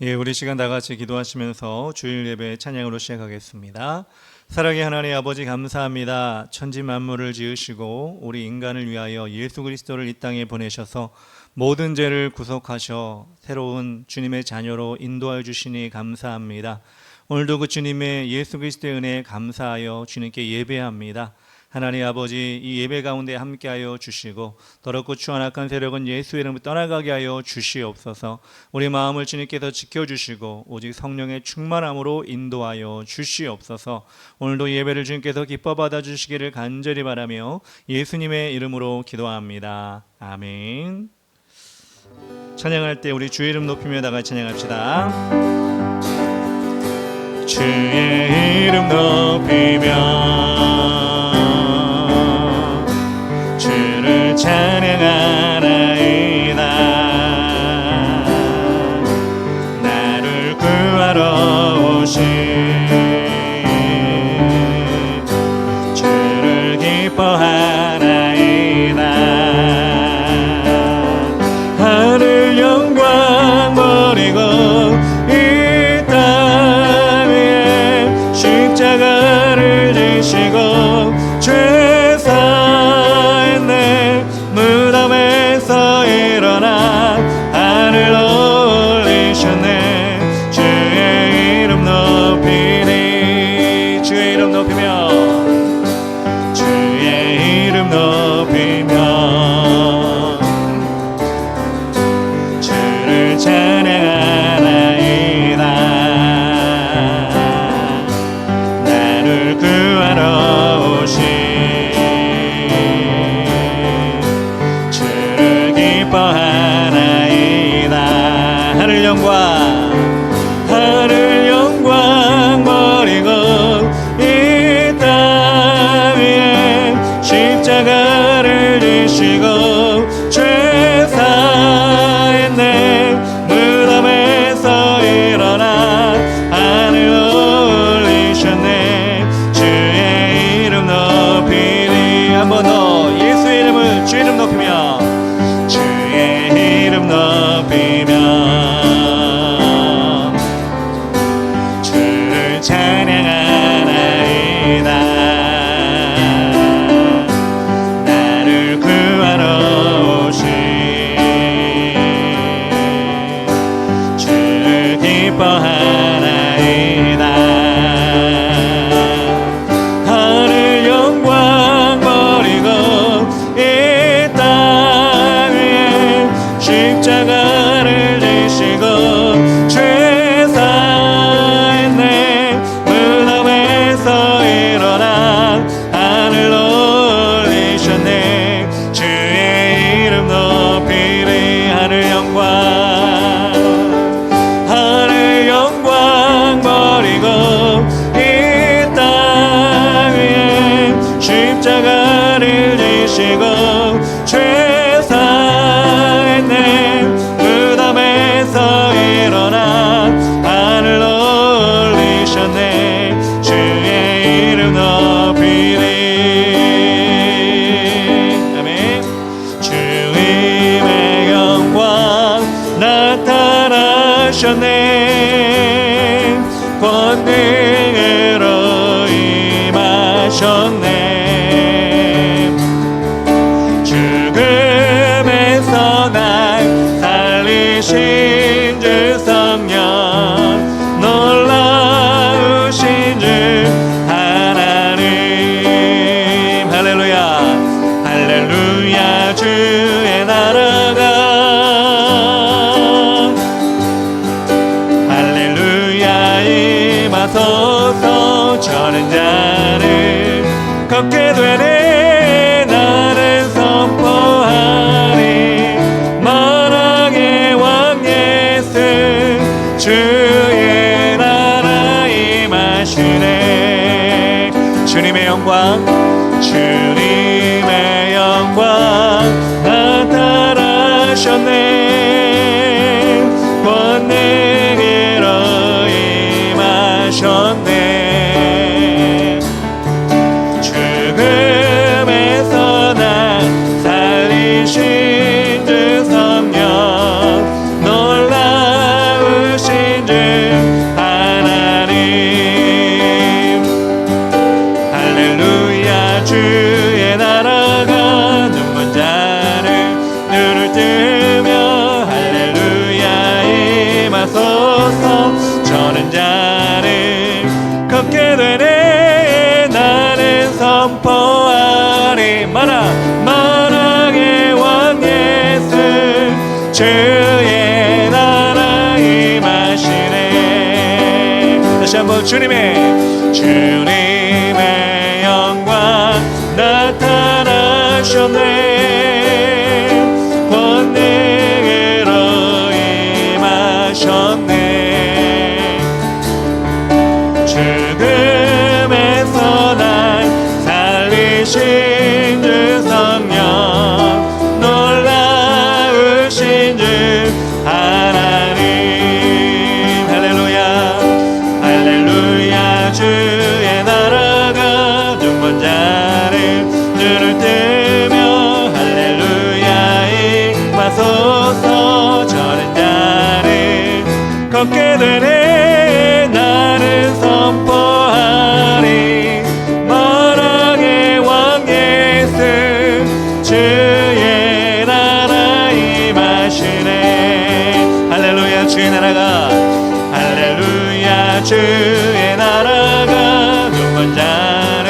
우리 시간 다 같이 기도하시면서 주일 예배 찬양으로 시작하겠습니다. 사랑의 하나님 아버지 감사합니다. 천지 만물을 지으시고 우리 인간을 위하여 예수 그리스도를 이 땅에 보내셔서 모든 죄를 구속하셔 새로운 주님의 자녀로 인도하여 주시니 감사합니다. 오늘도 그 주님의 예수 그리스도의 은혜에 감사하여 주님께 예배합니다. 하나님 아버지, 이 예배 가운데 함께하여 주시고 더럽고 추한 악한 세력은 예수의 이름으로 떠나가게 하여 주시옵소서. 우리 마음을 주님께서 지켜주시고 오직 성령의 충만함으로 인도하여 주시옵소서. 오늘도 예배를 주님께서 기뻐 받아주시기를 간절히 바라며 예수님의 이름으로 기도합니다. 아멘. 찬양할 때 우리 주의 이름 높이며 다 같이 찬양합시다. 주의 이름 높이며 주를 찬양하나이다. 나를 구하러 오신 주를 기뻐하나이다. 하늘 영광 버리고 이 땅 위에 십자가를 지시고 죄 사했네. 무덤에서 일어나 하늘 올리셨네. 주의 이름 높이니 주의 이름 높이며 주의 이름 높이며 주를 찬양하나이다. 나를 구하러 오신 기뻐하나이다. 하늘 영광 버리고 이 땅 위에 십자가를 지시고 죄 사했네. 무덤에서 일어나 하늘 올리셨네. 주의 이름 높이니 한 번 더 예수의 이름을 주 이름 높이며 주의 이름 높이며 주를 찬양하나이다. 나를 구하러 오신 주를 기뻐하나이다. 하늘 영광 버리고 이 땅 위에 십자가를 지시고 죄 사했네. 무덤에서 일어나 하늘 올리셨네. 주의 이름 높이리. 하늘 영광 버리고 이 땅 위에 십자가를 지시고 죄 사했네. 무덤에서 일어나 하늘 올리셨네. 주의 이름 높이리. 아멘. 주님의 영광 나타나셨네. 권능으로 임하셨네. 죽음에서 날 살리신 주 성령, 놀라우신 주 하나님. 할렐루야 할렐루야. 주의 나라가 할렐루야 임하소서. 저는 자를 걷게 되네. 나는 선포하리 만왕의 왕 예수. 주의 나라 임하시네. 주님의 영광 주님의 영광 나타나셨네. 권능으로 임하셨네. 죽음에서 날 살리신 주 성령, 놀라우신 임하소서. 저는 자를 걷게 되네. 나는 선포하리. 만왕의 왕 예수 주의 나라 임하시네. 다시 한번 주님의 영광 나타나셨네. 권능으로 임하셨네. 죽음에서 날 살리신 주 성령, 놀라우신 주 하나님. 할렐루야 할렐루야. 주의 나라가 중건자를 눈을 뜨며 할렐루야 임하소서. 저는 자를 걷게 되네. 나는 선포하리. 만왕의 왕 예수 주의 나라 임하시네. 할렐루야. 주의 나라가 할렐루야. 주의 나라가 중건자를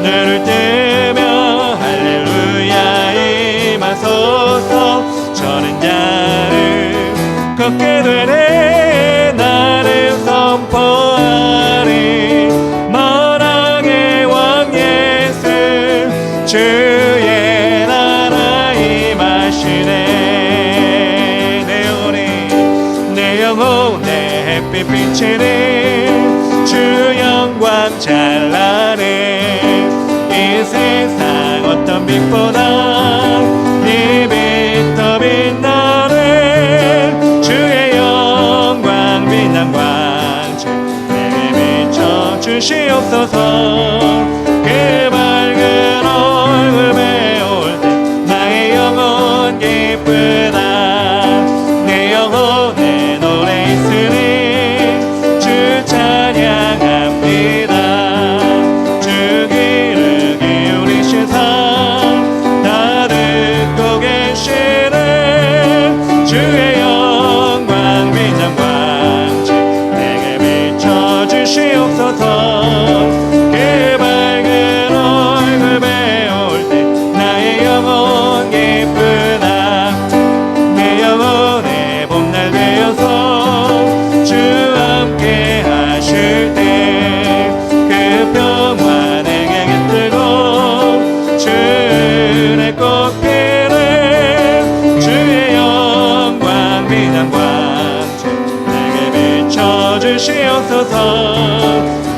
눈을 뜨며 할렐루야 임하소서. 저는 자를 걷게 되네. 나는 선포하리. 만왕의 왕 예수 주의 나라 임하시네. 내 영혼 내 햇빛 비치는 주 영광 찬란해. 이 세상 어떤 빛보다 이 빛 더 빛나네. 주의 영광 빛난 광채 내게 비춰 주시옵소서. 그 밝은 얼굴 배울 때 나의 영혼 기쁘다. 내 영혼에 노래 있으니 주 찬양합니다. 주 귀를 기울이시사 다 듣고 계시네. 주의 영광 빛난 광채 내게 비춰 주시옵소서. 그 밝은 얼굴 배울 때 나의 영혼 기쁘다. 내 영혼의 봄날 되어서 주 함께 하실 때 그 평화 내게 깃들고 주의 꽃피네. 주의 영광 빛난 광채 내게 비춰 주시옵소서.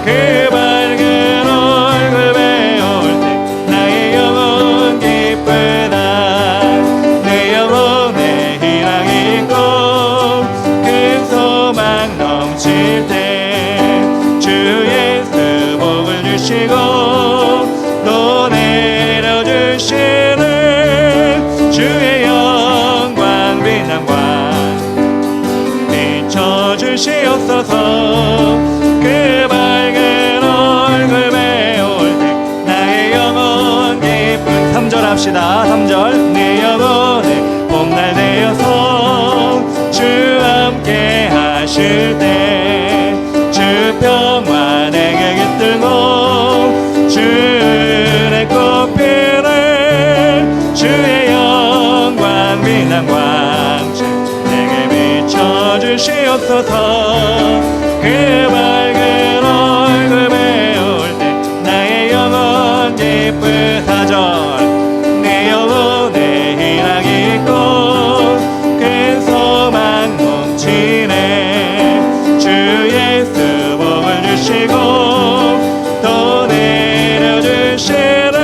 그 밝은 얼굴 배울 때 나의 영혼 기쁘다. 내 영혼에 희망이 있고 큰 소망 넘칠 때 주 예수 복을 주시고 또 내려주시는 주의 영광 빛난 광 비춰 주시옵소서. 그 밝은 얼굴 배울 때 나의 영혼 기쁜 3절 합시다. 3절. 내 영혼에 봄날 되어서 주 함께 하실 때 주 평화 내게 깃들고 주의 꽃피네. 주의 영광 빛난 광채 내게 비춰 주시옵소서. 그 밝은 얼굴 배울 때 나의 영혼 기쁜 4절. 내 영혼에 희망이 있고 큰 소망 넘치네. 주 예수 복을 주시고 또 내려주시네.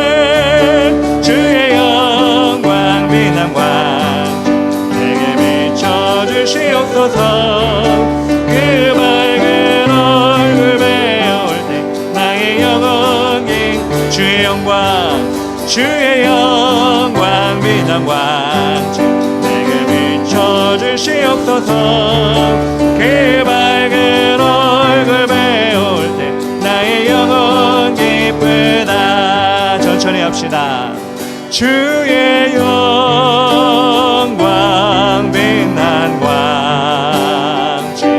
주의 영광 빛난 광채 내게 비춰 주시옵소서. 그 밝은 얼굴 배울 때 나의 영혼 주의 영광 빛난 광채 내게 비춰 주시옵소서. 그 밝은 얼굴 배울 때 나의 영혼 기쁘다. 천천히 합시다. 주의 영광 빛난 광채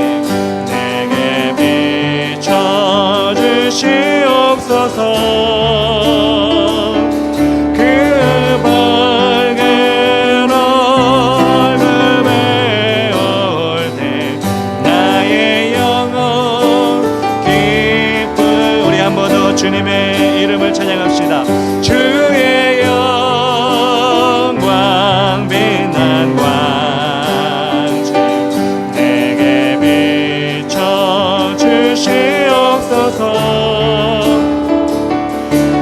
주님의 이름을 찬양합시다. 주의 영광 빛난 광채 내게 비춰 주시옵소서.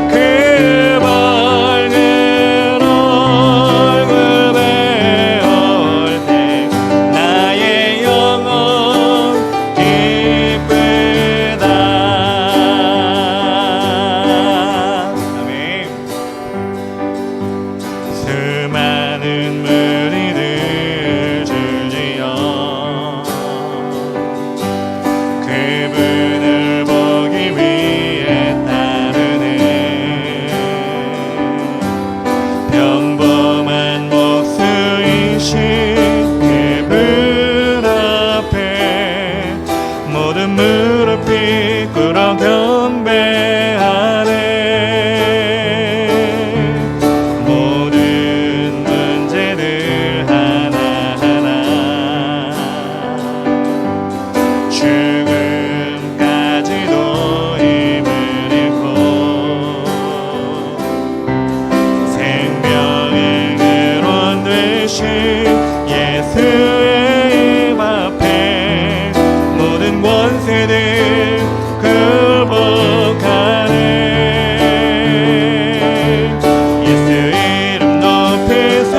그 밝은 얼굴 배울 때 나의 영혼 기쁘다. 수많은 무리들 줄지어 그분을 보기 위해 따르네. 평범한 목수이신 그분 앞에 모든 무릎이 꿇어 경배하네. 죽음까지도 힘을 잃고 생명의 근원 되신 예수의 입 앞에 모든 권세들 굴복하네. 예수 이름 높이세.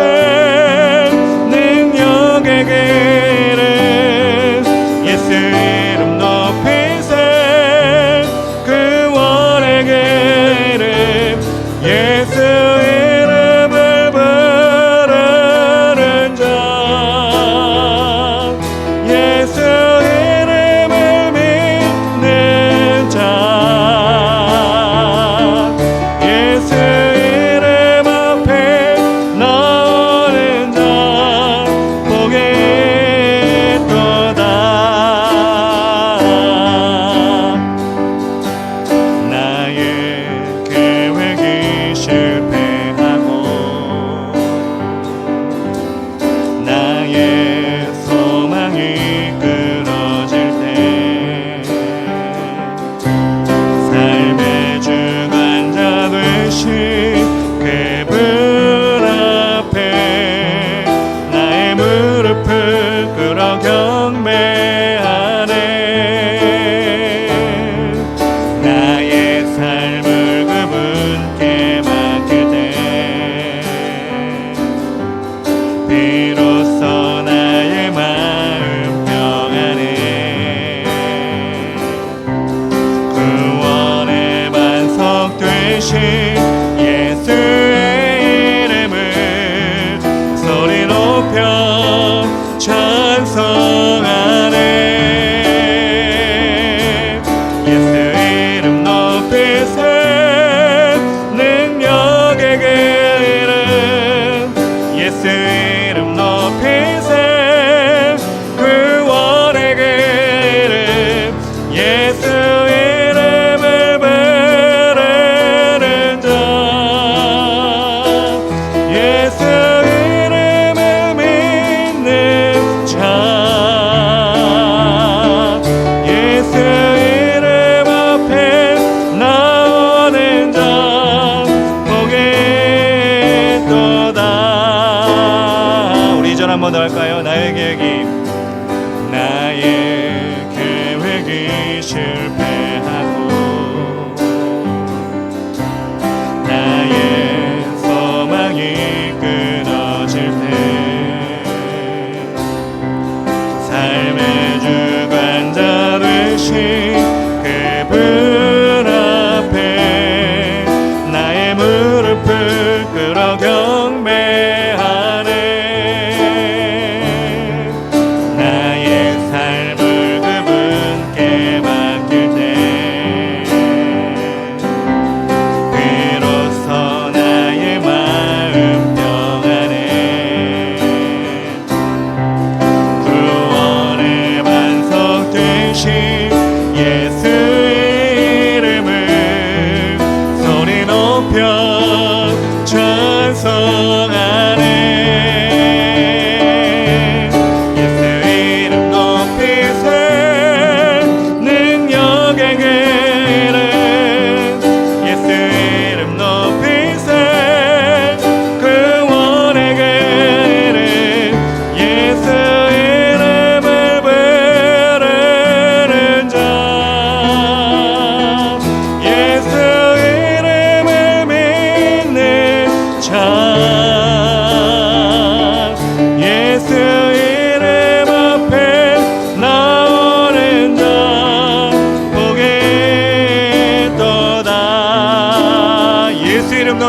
능력의 이름 예수 이름 높이세. 구원의 이름 예수 이름을 부르는 자 예수 이름을 믿는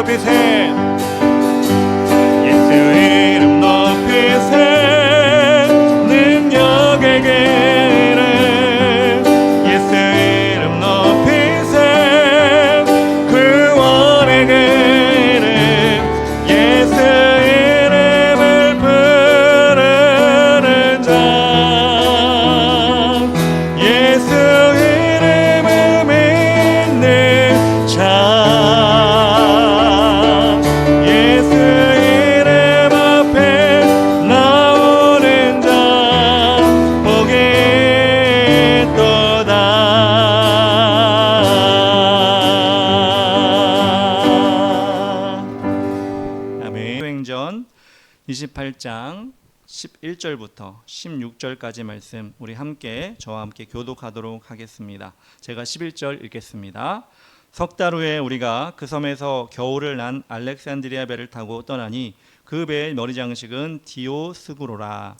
높이 셋. 예수 이름 높이 셋. 능력의 이름. 예수 이름 높이 셋. 구원의 이름. 예수 이름을 부르는 자. 예수 이름을 믿는 자. 예수 이름 앞에 나오는 자 복이 있도다. 아멘. 사도행전 28장 11절부터 16절까지 말씀 우리 함께 저와 함께 교독하도록 하겠습니다. 제가 11절 읽겠습니다. 석 달 후에 우리가 그 섬에서 겨울을 난 알렉산드리아 배를 타고 떠나니 그 배의 머리 장식은 디오스구로라.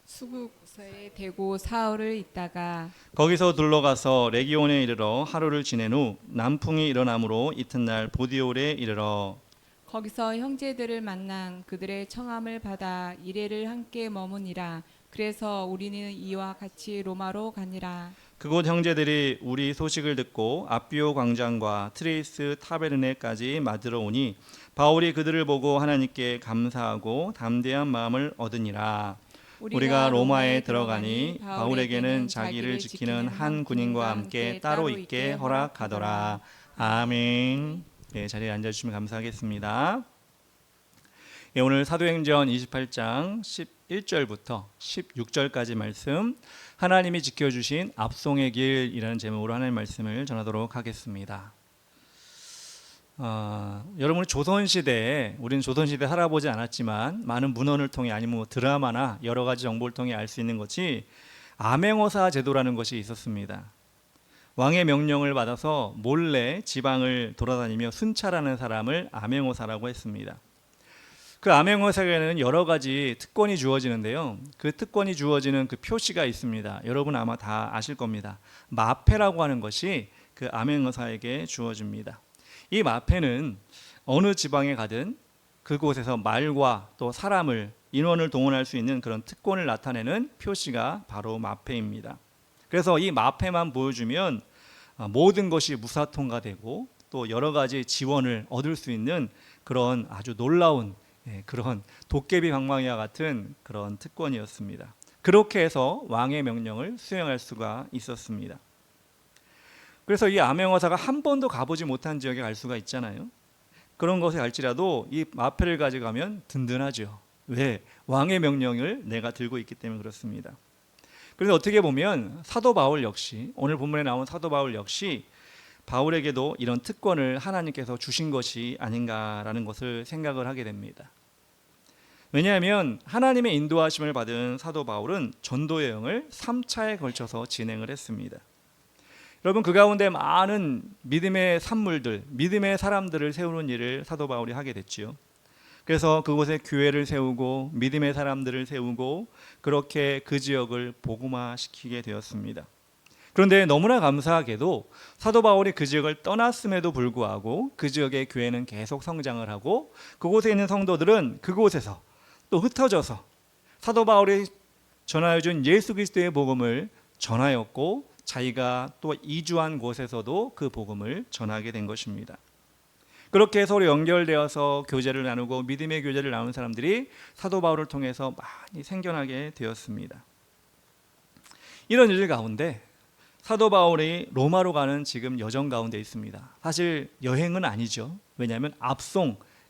수국서에 대고 사흘을 있다가 거기서 둘러가서 레기온에 이르러 하루를 지낸 후 남풍이 일어나므로 이튿날 보디올에 이르러 거기서 형제들을 만난 그들의 청함을 받아 이레를 함께 머무니라. 그래서 우리는 이와 같이 로마로 가니라. 그곳 형제들이 우리 소식을 듣고 아비오 광장과 트레이스 타베르네까지 맞으러 오니 바울이 그들을 보고 하나님께 감사하고 담대한 마음을 얻으니라. 우리가 로마에 들어가니 바울에게는 자기를 지키는 한 군인과 함께 따로 있게 허락하더라. 아멘. 네, 자리에 앉아주시면 감사하겠습니다. 네, 오늘 사도행전 28장 11절부터 16절까지 말씀 하나님이 지켜주신 압송의 길이라는 제목으로 하나님의 말씀을 전하도록 하겠습니다. 여러분 조선시대에 우리는 조선시대 살아보지 않았지만 많은 문헌을 통해 아니면 드라마나 여러 가지 정보를 통해 알 수 있는 것이 암행어사 제도라는 것이 있었습니다. 왕의 명령을 받아서 몰래 지방을 돌아다니며 순찰하는 사람을 암행어사라고 했습니다. 그 암행어사에는 여러 가지 특권이 주어지는데요. 그 특권이 주어지는 그 표시가 있습니다. 여러분 아마 다 아실 겁니다. 마패라고 하는 것이 그 암행어사에게 주어집니다. 이 마패는 어느 지방에 가든 그곳에서 말과 또 사람을 인원을 동원할 수 있는 그런 특권을 나타내는 표시가 바로 마패입니다. 그래서 이 마패만 보여주면 모든 것이 무사통과되고 또 여러 가지 지원을 얻을 수 있는 그런 아주 놀라운 그런 도깨비 방망이와 같은 그런 특권이었습니다. 그렇게 해서 왕의 명령을 수행할 수가 있었습니다. 그래서 이 암행어사가 한 번도 가보지 못한 지역에 갈 수가 있잖아요. 그런 것에 갈지라도 이 마패를 가져가면 든든하죠. 왜? 왕의 명령을 내가 들고 있기 때문에 그렇습니다. 그래서 어떻게 보면 사도 바울 역시 오늘 본문에 나온 사도 바울 역시 바울에게도 이런 특권을 하나님께서 주신 것이 아닌가라는 것을 생각을 하게 됩니다. 왜냐하면 하나님의 인도하심을 받은 사도 바울은 전도 여행을 3차에 걸쳐서 진행을 했습니다. 여러분 그 가운데 많은 믿음의 산물들, 믿음의 사람들을 세우는 일을 사도 바울이 하게 됐지요. 그래서 그곳에 교회를 세우고 믿음의 사람들을 세우고 그렇게 그 지역을 복음화시키게 되었습니다. 그런데 너무나 감사하게도 사도 바울이 그 지역을 떠났음에도 불구하고 그 지역의 교회는 계속 성장을 하고 그곳에 있는 성도들은 그곳에서 또 흩어져서 사도 바울이 전하여준 예수 그리스도의 복음을 전하였고 자기가 또 이주한 곳에서도 그 복음을 전하게 된 것입니다. 그렇게 서로 연결되어서 교제를 나누고 믿음의 교제를 나누는 사람들이 사도 바울을 통해서 많이 생겨나게 되었습니다. 이런 일 가운데 사도 바울이 로마로 가는 지금 여정 가운데 있습니다. 사실 여행은 아니죠. 왜냐하면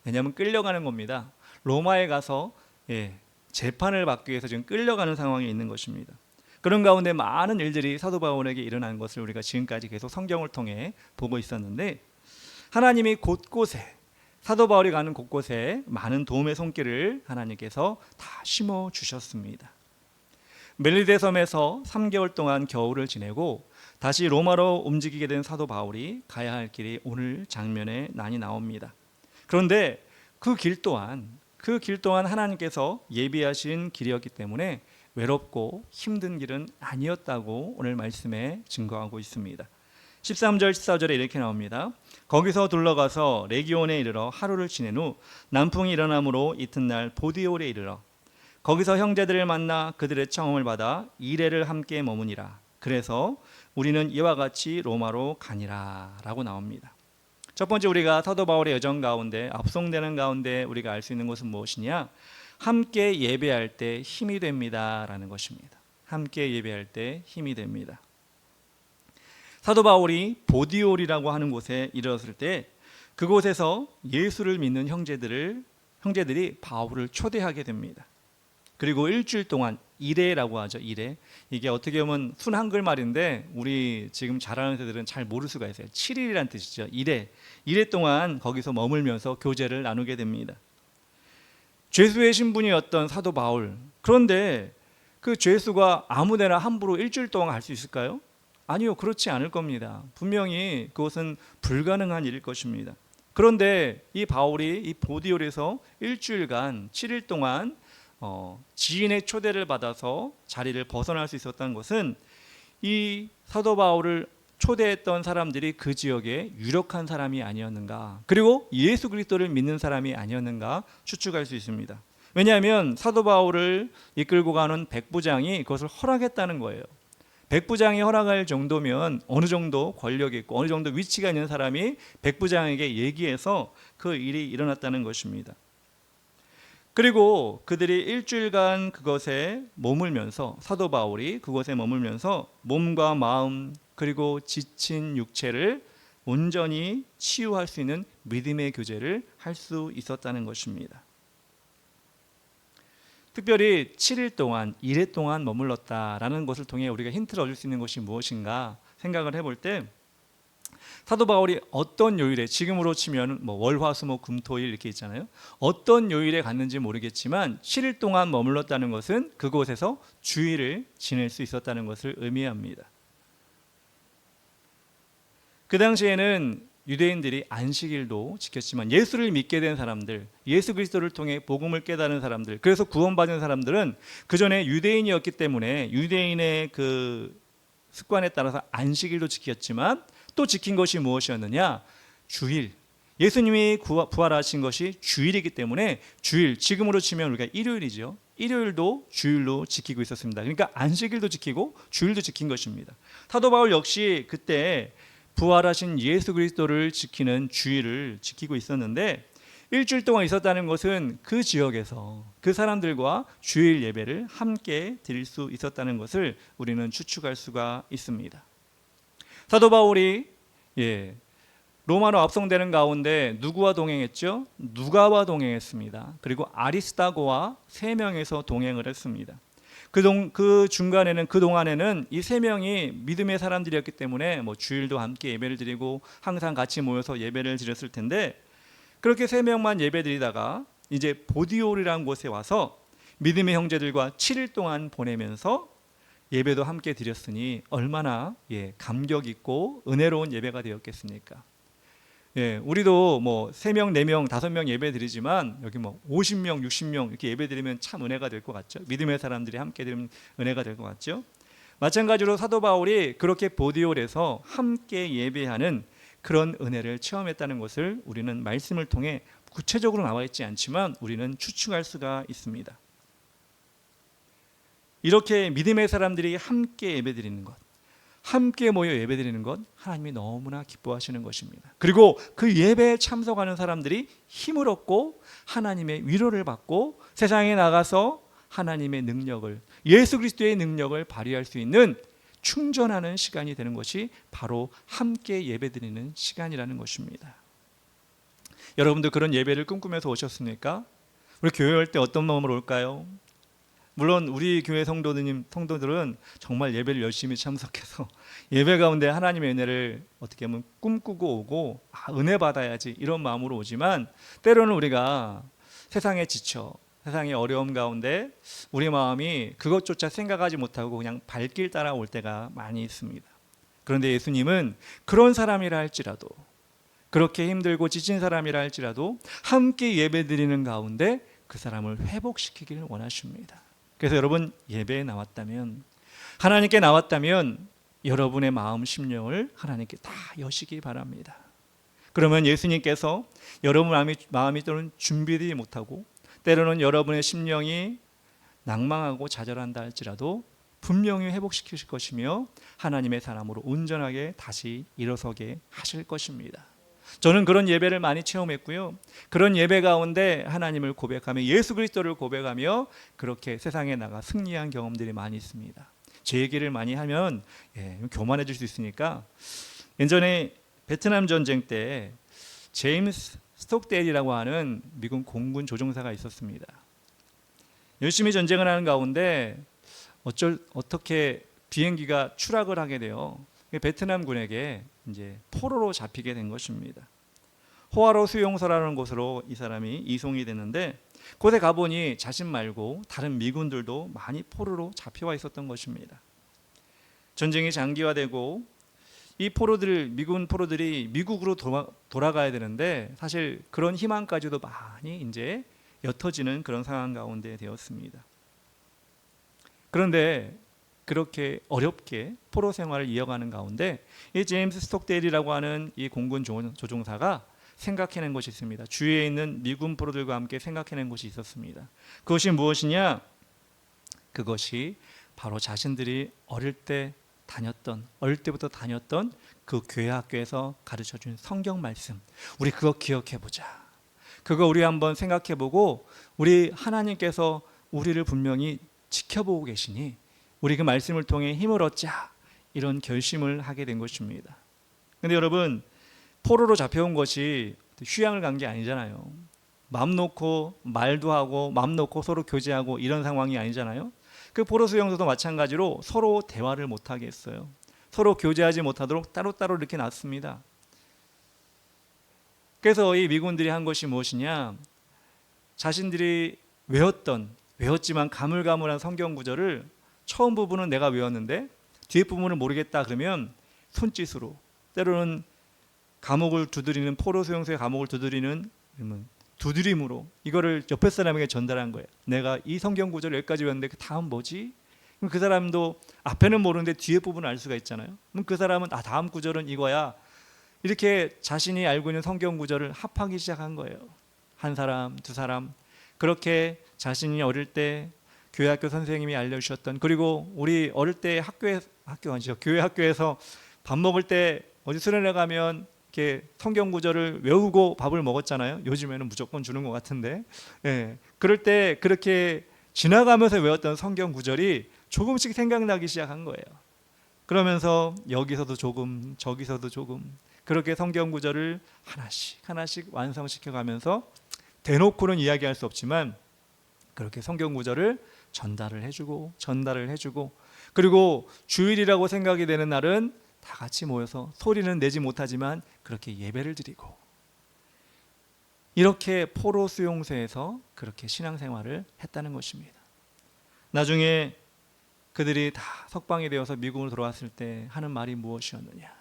왜냐하면 끌려가는 겁니다. 로마에 가서 재판을 받기 위해서 지금 끌려가는 상황에 있는 것입니다. 그런 가운데 많은 일들이 사도 바울에게 일어난 것을 우리가 지금까지 계속 성경을 통해 보고 있었는데 하나님이 곳곳에 사도 바울이 가는 곳곳에 많은 도움의 손길을 하나님께서 다 심어 주셨습니다. 멜리데 섬에서 3개월 동안 겨울을 지내고 다시 로마로 움직이게 된 사도 바울이 가야 할 길이 오늘 장면에 많이 나옵니다. 그런데 그 길 또한 하나님께서 예비하신 길이었기 때문에 외롭고 힘든 길은 아니었다고 오늘 말씀에 증거하고 있습니다. 13절 14절에 이렇게 나옵니다. 거기서 둘러가서 레기온에 이르러 하루를 지낸 후 남풍이 일어나므로 이튿날 보디올에 이르러 거기서 형제들을 만나 그들의 청음을 받아 이레를 함께 머무니라. 그래서 우리는 이와 같이 로마로 가니라 라고 나옵니다. 첫 번째, 우리가 사도 바울의 여정 가운데 압송되는 가운데 우리가 알 수 있는 것은 무엇이냐? 함께 예배할 때 힘이 됩니다 라는 것입니다. 함께 예배할 때 힘이 됩니다. 사도 바울이 보디올이라고 하는 곳에 이르렀을 때 그곳에서 예수를 믿는 형제들이 바울을 초대하게 됩니다. 그리고 일주일 동안 이레라고 하죠. 이레. 이게 어떻게 보면 순 한글말인데 우리 지금 잘 아는 세들은 잘 모를 수가 있어요. 7일이란 뜻이죠. 이레 동안 거기서 머물면서 교제를 나누게 됩니다. 죄수의 신분이었던 사도 바울. 그런데 그 죄수가 아무데나 함부로 일주일 동안 갈 수 있을까요? 아니요, 그렇지 않을 겁니다. 분명히 그것은 불가능한 일일 것입니다. 그런데 이 바울이 이 보디올에서 일주일간 7일 동안 지인의 초대를 받아서 자리를 벗어날 수 있었다는 것은 이 사도 바울을 초대했던 사람들이 그 지역에 유력한 사람이 아니었는가, 그리고 예수 그리스도를 믿는 사람이 아니었는가 추측할 수 있습니다. 왜냐하면 사도 바울을 이끌고 가는 백부장이 그것을 허락했다는 거예요. 백부장이 허락할 정도면 어느 정도 권력이 있고 어느 정도 위치가 있는 사람이 백부장에게 얘기해서 그 일이 일어났다는 것입니다. 그리고 그들이 일주일간 그것에 머물면서, 사도 바울이 그곳에 머물면서 몸과 마음 그리고 지친 육체를 온전히 치유할 수 있는 믿음의 교제를 할 수 있었다는 것입니다. 특별히 7일 동안, 이레 동안 머물렀다라는 것을 통해 우리가 힌트를 얻을 수 있는 것이 무엇인가 생각을 해볼 때, 사도 바울이 어떤 요일에, 지금으로 치면 월, 화, 수, 목, 금, 토, 일 이렇게 있잖아요. 어떤 요일에 갔는지 모르겠지만 7일 동안 머물렀다는 것은 그곳에서 주일을 지낼 수 있었다는 것을 의미합니다. 그 당시에는 유대인들이 안식일도 지켰지만 예수를 믿게 된 사람들, 예수 그리스도를 통해 복음을 깨달은 사람들, 그래서 구원받은 사람들은 그 전에 유대인이었기 때문에 유대인의 그 습관에 따라서 안식일도 지켰지만 또 지킨 것이 무엇이었느냐? 주일. 예수님이 부활하신 것이 주일이기 때문에 주일, 지금으로 치면 우리가 일요일이죠. 일요일도 주일로 지키고 있었습니다. 그러니까 안식일도 지키고 주일도 지킨 것입니다. 사도 바울 역시 그때 부활하신 예수 그리스도를 지키는 주일을 지키고 있었는데, 일주일 동안 있었다는 것은 그 지역에서 그 사람들과 주일 예배를 함께 드릴 수 있었다는 것을 우리는 추측할 수가 있습니다. 사도 바울이 로마로 압송되는 가운데 누구와 동행했죠? 누가와 동행했습니다. 그리고 아리스다고와 3명에서 동행을 했습니다. 그 중간에는, 그 동안에는 이 3명이 믿음의 사람들이었기 때문에 주일도 함께 예배를 드리고 항상 같이 모여서 예배를 드렸을 텐데, 그렇게 3명만 예배 드리다가 이제 보디올이라는 곳에 와서 믿음의 형제들과 7일 동안 보내면서 예배도 함께 드렸으니 얼마나 감격 있고 은혜로운 예배가 되었겠습니까? 우리도 3명, 4명, 5명 예배 드리지만 여기 50명, 60명 이렇게 예배 드리면 참 은혜가 될 것 같죠? 믿음의 사람들이 함께 드리면 은혜가 될 것 같죠? 마찬가지로 사도 바울이 그렇게 보디올에서 함께 예배하는 그런 은혜를 체험했다는 것을 우리는 말씀을 통해 구체적으로 나와 있지 않지만 우리는 추측할 수가 있습니다. 이렇게 믿음의 사람들이 함께 예배드리는 것, 함께 모여 예배드리는 것, 하나님이 너무나 기뻐하시는 것입니다. 그리고 그 예배에 참석하는 사람들이 힘을 얻고 하나님의 위로를 받고 세상에 나가서 하나님의 능력을, 예수 그리스도의 능력을 발휘할 수 있는 충전하는 시간이 되는 것이 바로 함께 예배드리는 시간이라는 것입니다. 여러분도 그런 예배를 꿈꾸면서 오셨습니까? 우리 교회 올 때 어떤 마음으로 올까요? 물론 우리 교회 성도들은 정말 예배를 열심히 참석해서 예배 가운데 하나님의 은혜를 어떻게 하면 꿈꾸고 오고 은혜 받아야지 이런 마음으로 오지만, 때로는 우리가 세상에 지쳐, 세상의 어려움 가운데 우리 마음이 그것조차 생각하지 못하고 그냥 발길 따라 올 때가 많이 있습니다. 그런데 예수님은 그런 사람이라 할지라도, 그렇게 힘들고 지친 사람이라 할지라도 함께 예배드리는 가운데 그 사람을 회복시키기를 원하십니다. 그래서 여러분, 예배에 나왔다면, 하나님께 나왔다면 여러분의 마음 심령을 하나님께 다 여시기 바랍니다. 그러면 예수님께서 여러분 마음이 또는 준비되지 못하고 때로는 여러분의 심령이 낭망하고 좌절한다 할지라도 분명히 회복시키실 것이며 하나님의 사람으로 온전하게 다시 일어서게 하실 것입니다. 저는 그런 예배를 많이 체험했고요. 그런 예배 가운데 하나님을 고백하며 예수 그리스도를 고백하며 그렇게 세상에 나가 승리한 경험들이 많이 있습니다. 제 얘기를 많이 하면 교만해질 수 있으니까 예전에 베트남 전쟁 때 제임스 스톡데일이라고 하는 미군 공군 조종사가 있었습니다. 열심히 전쟁을 하는 가운데 어떻게 비행기가 추락을 하게 돼요. 베트남군에게 이제 포로로 잡히게 된 것입니다. 호아로 수용소라는 곳으로 이 사람이 이송이 됐는데 곳에 가보니 자신 말고 다른 미군들도 많이 포로로 잡혀와 있었던 것입니다. 전쟁이 장기화되고 이 미군 포로들이 미국으로 돌아가야 되는데 사실 그런 희망까지도 많이 이제 옅어지는 그런 상황 가운데 되었습니다. 그런데 그렇게 어렵게 포로 생활을 이어가는 가운데 이 제임스 스톡데일이라고 하는 이 공군 조종사가 생각해낸 것이 있습니다. 주위에 있는 미군 포로들과 함께 생각해낸 것이 있었습니다. 그것이 무엇이냐? 그것이 바로 자신들이 어릴 때부터 다녔던 그 교회 학교에서 가르쳐준 성경 말씀, 우리 그거 기억해보자. 그거 우리 한번 생각해보고 우리 하나님께서 우리를 분명히 지켜보고 계시니 우리 그 말씀을 통해 힘을 얻자, 이런 결심을 하게 된 것입니다. 그런데 여러분, 포로로 잡혀온 것이 휴양을 간 게 아니잖아요. 마음 놓고 말도 하고 마음 놓고 서로 교제하고 이런 상황이 아니잖아요. 그 포로 수용소도 마찬가지로 서로 대화를 못하게 했어요. 서로 교제하지 못하도록 따로따로 이렇게 놨습니다. 그래서 이 미군들이 한 것이 무엇이냐? 자신들이 외웠지만 가물가물한 성경 구절을 처음 부분은 내가 외웠는데 뒤에 부분을 모르겠다 그러면 손짓으로, 때로는 감옥을 두드리는, 포로 수용소의 감옥을 두드리는 두드림으로 이거를 옆에 사람에게 전달한 거예요. 내가 이 성경 구절 여기까지 외웠는데 그 다음 뭐지? 그럼 그 사람도 앞에는 모르는데 뒤에 부분을 알 수가 있잖아요. 그럼 그 사람은 다음 구절은 이거야. 이렇게 자신이 알고 있는 성경 구절을 합하기 시작한 거예요. 한 사람, 두 사람. 그렇게 자신이 어릴 때 교회 학교 선생님이 알려주셨던, 그리고 우리 어릴 때 교회 학교에서 밥 먹을 때 어디 수련회 가면 이렇게 성경 구절을 외우고 밥을 먹었잖아요. 요즘에는 무조건 주는 것 같은데, 그럴 때 그렇게 지나가면서 외웠던 성경 구절이 조금씩 생각나기 시작한 거예요. 그러면서 여기서도 조금, 저기서도 조금, 그렇게 성경 구절을 하나씩 완성시켜 가면서 대놓고는 이야기할 수 없지만 그렇게 성경 구절을 전달을 해주고 그리고 주일이라고 생각이 되는 날은 다 같이 모여서 소리는 내지 못하지만 그렇게 예배를 드리고, 이렇게 포로 수용소에서 그렇게 신앙생활을 했다는 것입니다. 나중에 그들이 다 석방이 되어서 미국으로 돌아왔을 때 하는 말이 무엇이었느냐?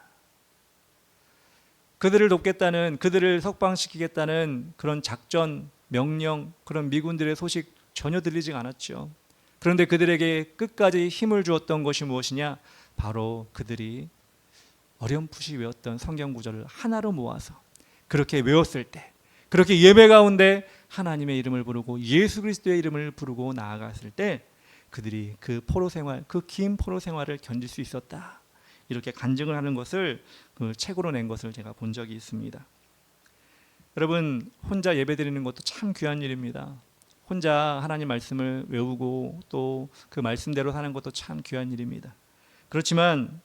그들을 돕겠다는, 그들을 석방시키겠다는 그런 작전, 명령, 그런 미군들의 소식 전혀 들리지 않았죠. 그런데 그들에게 끝까지 힘을 주었던 것이 무엇이냐? 바로 그들이 어렴풋이 외웠던 성경 구절을 하나로 모아서 그렇게 외웠을 때, 그렇게 예배 가운데 하나님의 이름을 부르고 예수 그리스도의 이름을 부르고 나아갔을 때 그들이 그 포로 생활, 그 긴 포로 생활을 견딜 수 있었다, 이렇게 간증을 하는 것을 그 책으로 낸 것을 제가 본 적이 있습니다. 여러분, 혼자 예배드리는 것도 참 귀한 일입니다. 혼자 하나님 말씀을 외우고 또 그 말씀대로 사는 것도 참 귀한 일입니다. 그렇지만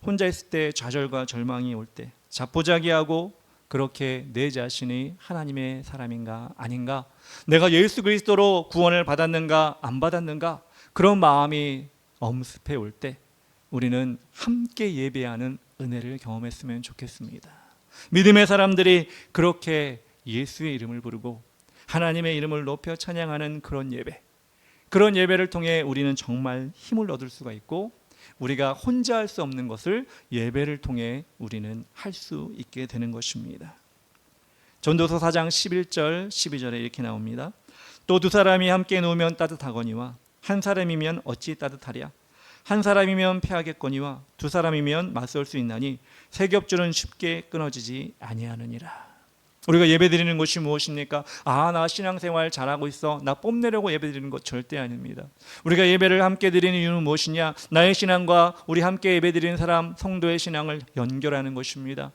혼자 있을 때 좌절과 절망이 올 때, 자포자기하고 그렇게 내 자신이 하나님의 사람인가 아닌가, 내가 예수 그리스도로 구원을 받았는가 안 받았는가, 그런 마음이 엄습해 올 때 우리는 함께 예배하는 은혜를 경험했으면 좋겠습니다. 믿음의 사람들이 그렇게 예수의 이름을 부르고 하나님의 이름을 높여 찬양하는 그런 예배, 그런 예배를 통해 우리는 정말 힘을 얻을 수가 있고, 우리가 혼자 할 수 없는 것을 예배를 통해 우리는 할 수 있게 되는 것입니다. 전도서 4장 11절 12절에 이렇게 나옵니다. 또 두 사람이 함께 누우면 따뜻하거니와 한 사람이면 어찌 따뜻하랴. 한 사람이면 패하겠거니와 두 사람이면 맞설 수 있나니 세 겹줄은 쉽게 끊어지지 아니하느니라. 우리가 예배드리는 것이 무엇입니까? 나 신앙생활 잘하고 있어, 나 뽐내려고 예배드리는 것 절대 아닙니다. 우리가 예배를 함께 드리는 이유는 무엇이냐? 나의 신앙과 우리 함께 예배드리는 사람 성도의 신앙을 연결하는 것입니다.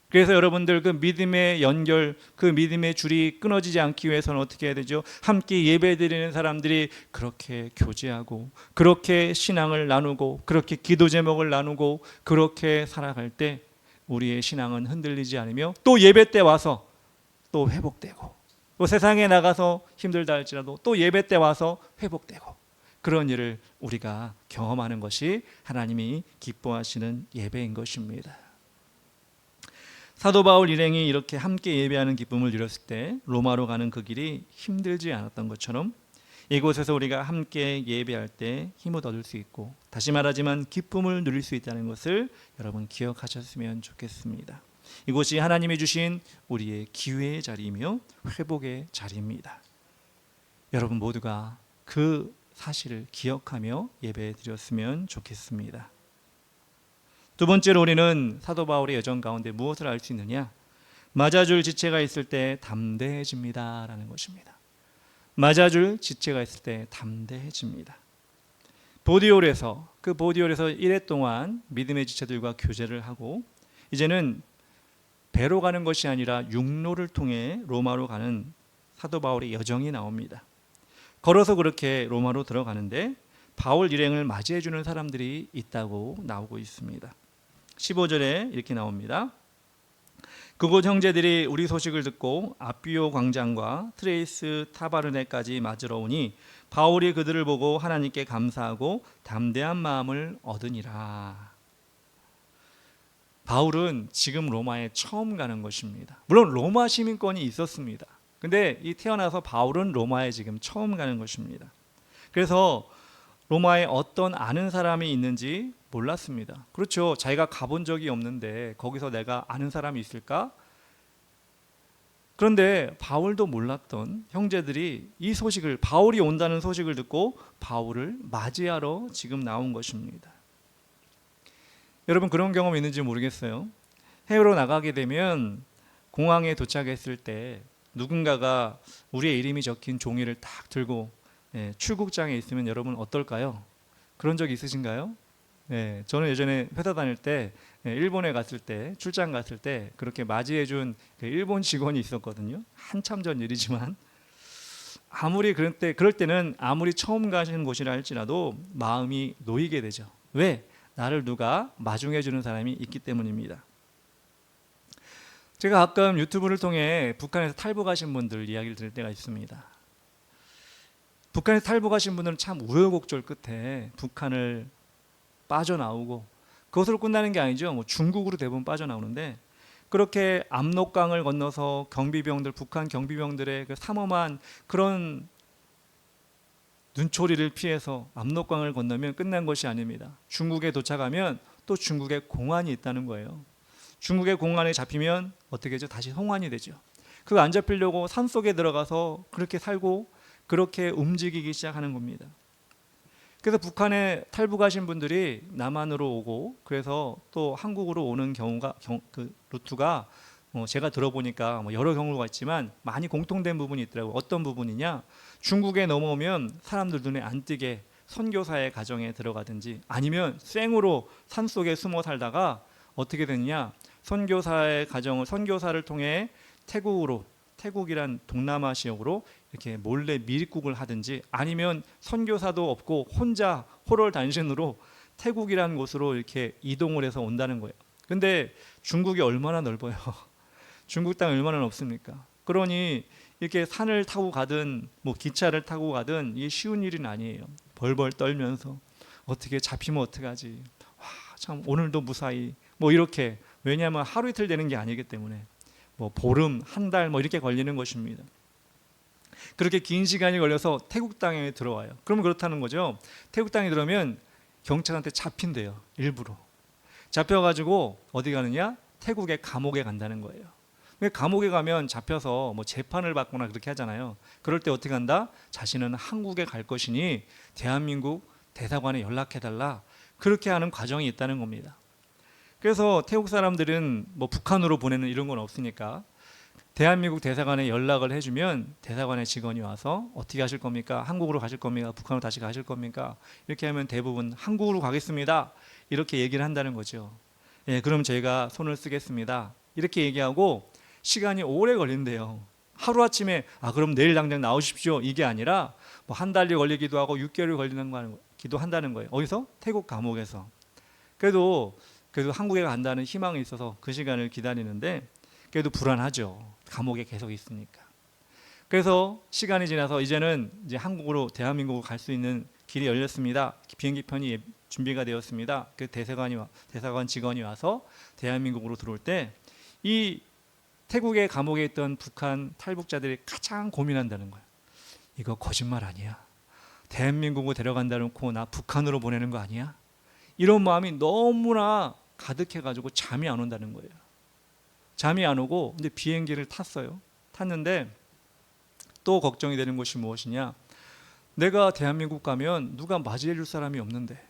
그래서 여러분들 그 믿음의 연결, 그 믿음의 줄이 끊어지지 않기 위해서는 어떻게 해야 되죠? 함께 예배드리는 사람들이 그렇게 교제하고 그렇게 신앙을 나누고 그렇게 기도 제목을 나누고 그렇게 살아갈 때 우리의 신앙은 흔들리지 않으며 또 예배 때 와서 또 회복되고, 또 세상에 나가서 힘들다 할지라도 또 예배 때 와서 회복되고, 그런 일을 우리가 경험하는 것이 하나님이 기뻐하시는 예배인 것입니다. 사도 바울 일행이 이렇게 함께 예배하는 기쁨을 누렸을 때 로마로 가는 그 길이 힘들지 않았던 것처럼 이곳에서 우리가 함께 예배할 때 힘을 얻을 수 있고, 다시 말하지만 기쁨을 누릴 수 있다는 것을 여러분 기억하셨으면 좋겠습니다. 이곳이 하나님이 주신 우리의 기회의 자리이며 회복의 자리입니다. 여러분 모두가 그 사실을 기억하며 예배 드렸으면 좋겠습니다. 두 번째로 우리는 사도 바울의 여정 가운데 무엇을 알 수 있느냐? 맞아줄 지체가 있을 때 담대해집니다 라는 것입니다. 맞아줄 지체가 있을 때 담대해집니다. 보디올에서 1회 동안 믿음의 지체들과 교제를 하고, 이제는 배로 가는 것이 아니라 육로를 통해 로마로 가는 사도 바울의 여정이 나옵니다. 걸어서 그렇게 로마로 들어가는데 바울 일행을 맞이해 주는 사람들이 있다고 나오고 있습니다. 15절에 이렇게 나옵니다. 그곳 형제들이 우리 소식을 듣고 아비오 광장과 트레이스 타바르네까지 맞으러 오니 바울이 그들을 보고 하나님께 감사하고 담대한 마음을 얻으니라. 바울은 지금 로마에 처음 가는 것입니다. 물론 로마 시민권이 있었습니다. 근데 이 태어나서 바울은 로마에 지금 처음 가는 것입니다. 그래서 로마에 어떤 아는 사람이 있는지 몰랐습니다. 그렇죠. 자기가 가본 적이 없는데 거기서 내가 아는 사람이 있을까? 그런데 바울도 몰랐던 형제들이 이 소식을, 바울이 온다는 소식을 듣고 바울을 맞이하러 지금 나온 것입니다. 여러분 그런 경험 있는지 모르겠어요. 해외로 나가게 되면 공항에 도착했을 때 누군가가 우리의 이름이 적힌 종이를 딱 들고 출국장에 있으면 여러분 어떨까요? 그런 적 있으신가요? 저는 예전에 회사 다닐 때 일본에 갔을 때, 출장 갔을 때 그렇게 맞이해준 일본 직원이 있었거든요. 한참 전 일이지만 그럴 때는 아무리 처음 가시는 곳이라 할지라도 마음이 놓이게 되죠. 왜? 나를 누가 마중해주는 사람이 있기 때문입니다. 제가 가끔 유튜브를 통해 북한에서 탈북하신 분들 이야기를 들을 때가 있습니다. 북한에서 탈북하신 분들은 참 우여곡절 끝에 북한을 빠져나오고, 그것으로 끝나는 게 아니죠. 중국으로 대부분 빠져나오는데, 그렇게 압록강을 건너서 북한 경비병들의 그 삼엄한 그런 눈초리를 피해서 압록강을 건너면 끝난 것이 아닙니다. 중국에 도착하면 또 중국의 공안이 있다는 거예요. 중국의 공안에 잡히면 어떻게 되죠? 다시 송환이 되죠. 그거 안 잡히려고 산속에 들어가서 그렇게 살고 그렇게 움직이기 시작하는 겁니다. 그래서 북한에 탈북하신 분들이 남한으로 오고, 그래서 또 한국으로 오는 그 루트가 제가 들어보니까 여러 경우가 있지만 많이 공통된 부분이 있더라고요. 어떤 부분이냐? 중국에 넘어오면 사람들 눈에 안 띄게 선교사의 가정에 들어가든지, 아니면 생으로 산속에 숨어 살다가 어떻게 됐냐? 선교사를 통해 태국이란 동남아 지역으로 이렇게 몰래 미립국을 하든지, 아니면 선교사도 없고 혼자 호롤단신으로 태국이라는 곳으로 이렇게 이동을 해서 온다는 거예요. 근데 중국이 얼마나 넓어요. 중국 땅이 얼마나 넓습니까? 그러니 이렇게 산을 타고 가든 기차를 타고 가든 이게 쉬운 일은 아니에요. 벌벌 떨면서 어떻게 잡히면 어떡하지? 참 오늘도 무사히 이렇게, 왜냐하면 하루 이틀 되는 게 아니기 때문에 보름, 한 달 이렇게 걸리는 것입니다. 그렇게 긴 시간이 걸려서 태국 땅에 들어와요. 그러면 그렇다는 거죠. 태국 땅에 들어오면 경찰한테 잡힌대요. 일부러 잡혀가지고 어디 가느냐? 태국의 감옥에 간다는 거예요. 감옥에 가면 잡혀서 재판을 받거나 그렇게 하잖아요. 그럴 때 어떻게 한다? 자신은 한국에 갈 것이니 대한민국 대사관에 연락해달라, 그렇게 하는 과정이 있다는 겁니다. 그래서 태국 사람들은 뭐 북한으로 보내는 이런 건 없으니까 대한민국 대사관에 연락을 해주면 대사관의 직원이 와서 어떻게 하실 겁니까? 한국으로 가실 겁니까? 북한으로 다시 가실 겁니까? 이렇게 하면 대부분 한국으로 가겠습니다. 이렇게 얘기를 한다는 거죠. 예, 그럼 저희가 손을 쓰겠습니다. 이렇게 얘기하고 시간이 오래 걸린대요. 하루아침에 그럼 내일 당장 나오십시오. 이게 아니라 뭐 한 달이 걸리기도 하고 6개월이 걸리기도 한다는 거예요. 어디서? 태국 감옥에서. 그래도 한국에 간다는 희망이 있어서 그 시간을 기다리는데 그래도 불안하죠. 감옥에 계속 있으니까. 그래서 시간이 지나서 이제는 이제 한국으로 대한민국으로 갈 수 있는 길이 열렸습니다. 비행기 편이 준비가 되었습니다. 그 대사관 직원이 와서 대한민국으로 들어올 때 이 태국의 감옥에 있던 북한 탈북자들이 가장 고민한다는 거예요. 이거 거짓말 아니야? 대한민국으로 데려간다 놓고 나 북한으로 보내는 거 아니야? 이런 마음이 너무나 가득해가지고 잠이 안 온다는 거예요. 잠이 안 오고 근데 비행기를 탔어요. 탔는데 또 걱정이 되는 것이 무엇이냐? 내가 대한민국 가면 누가 맞이해 줄 사람이 없는데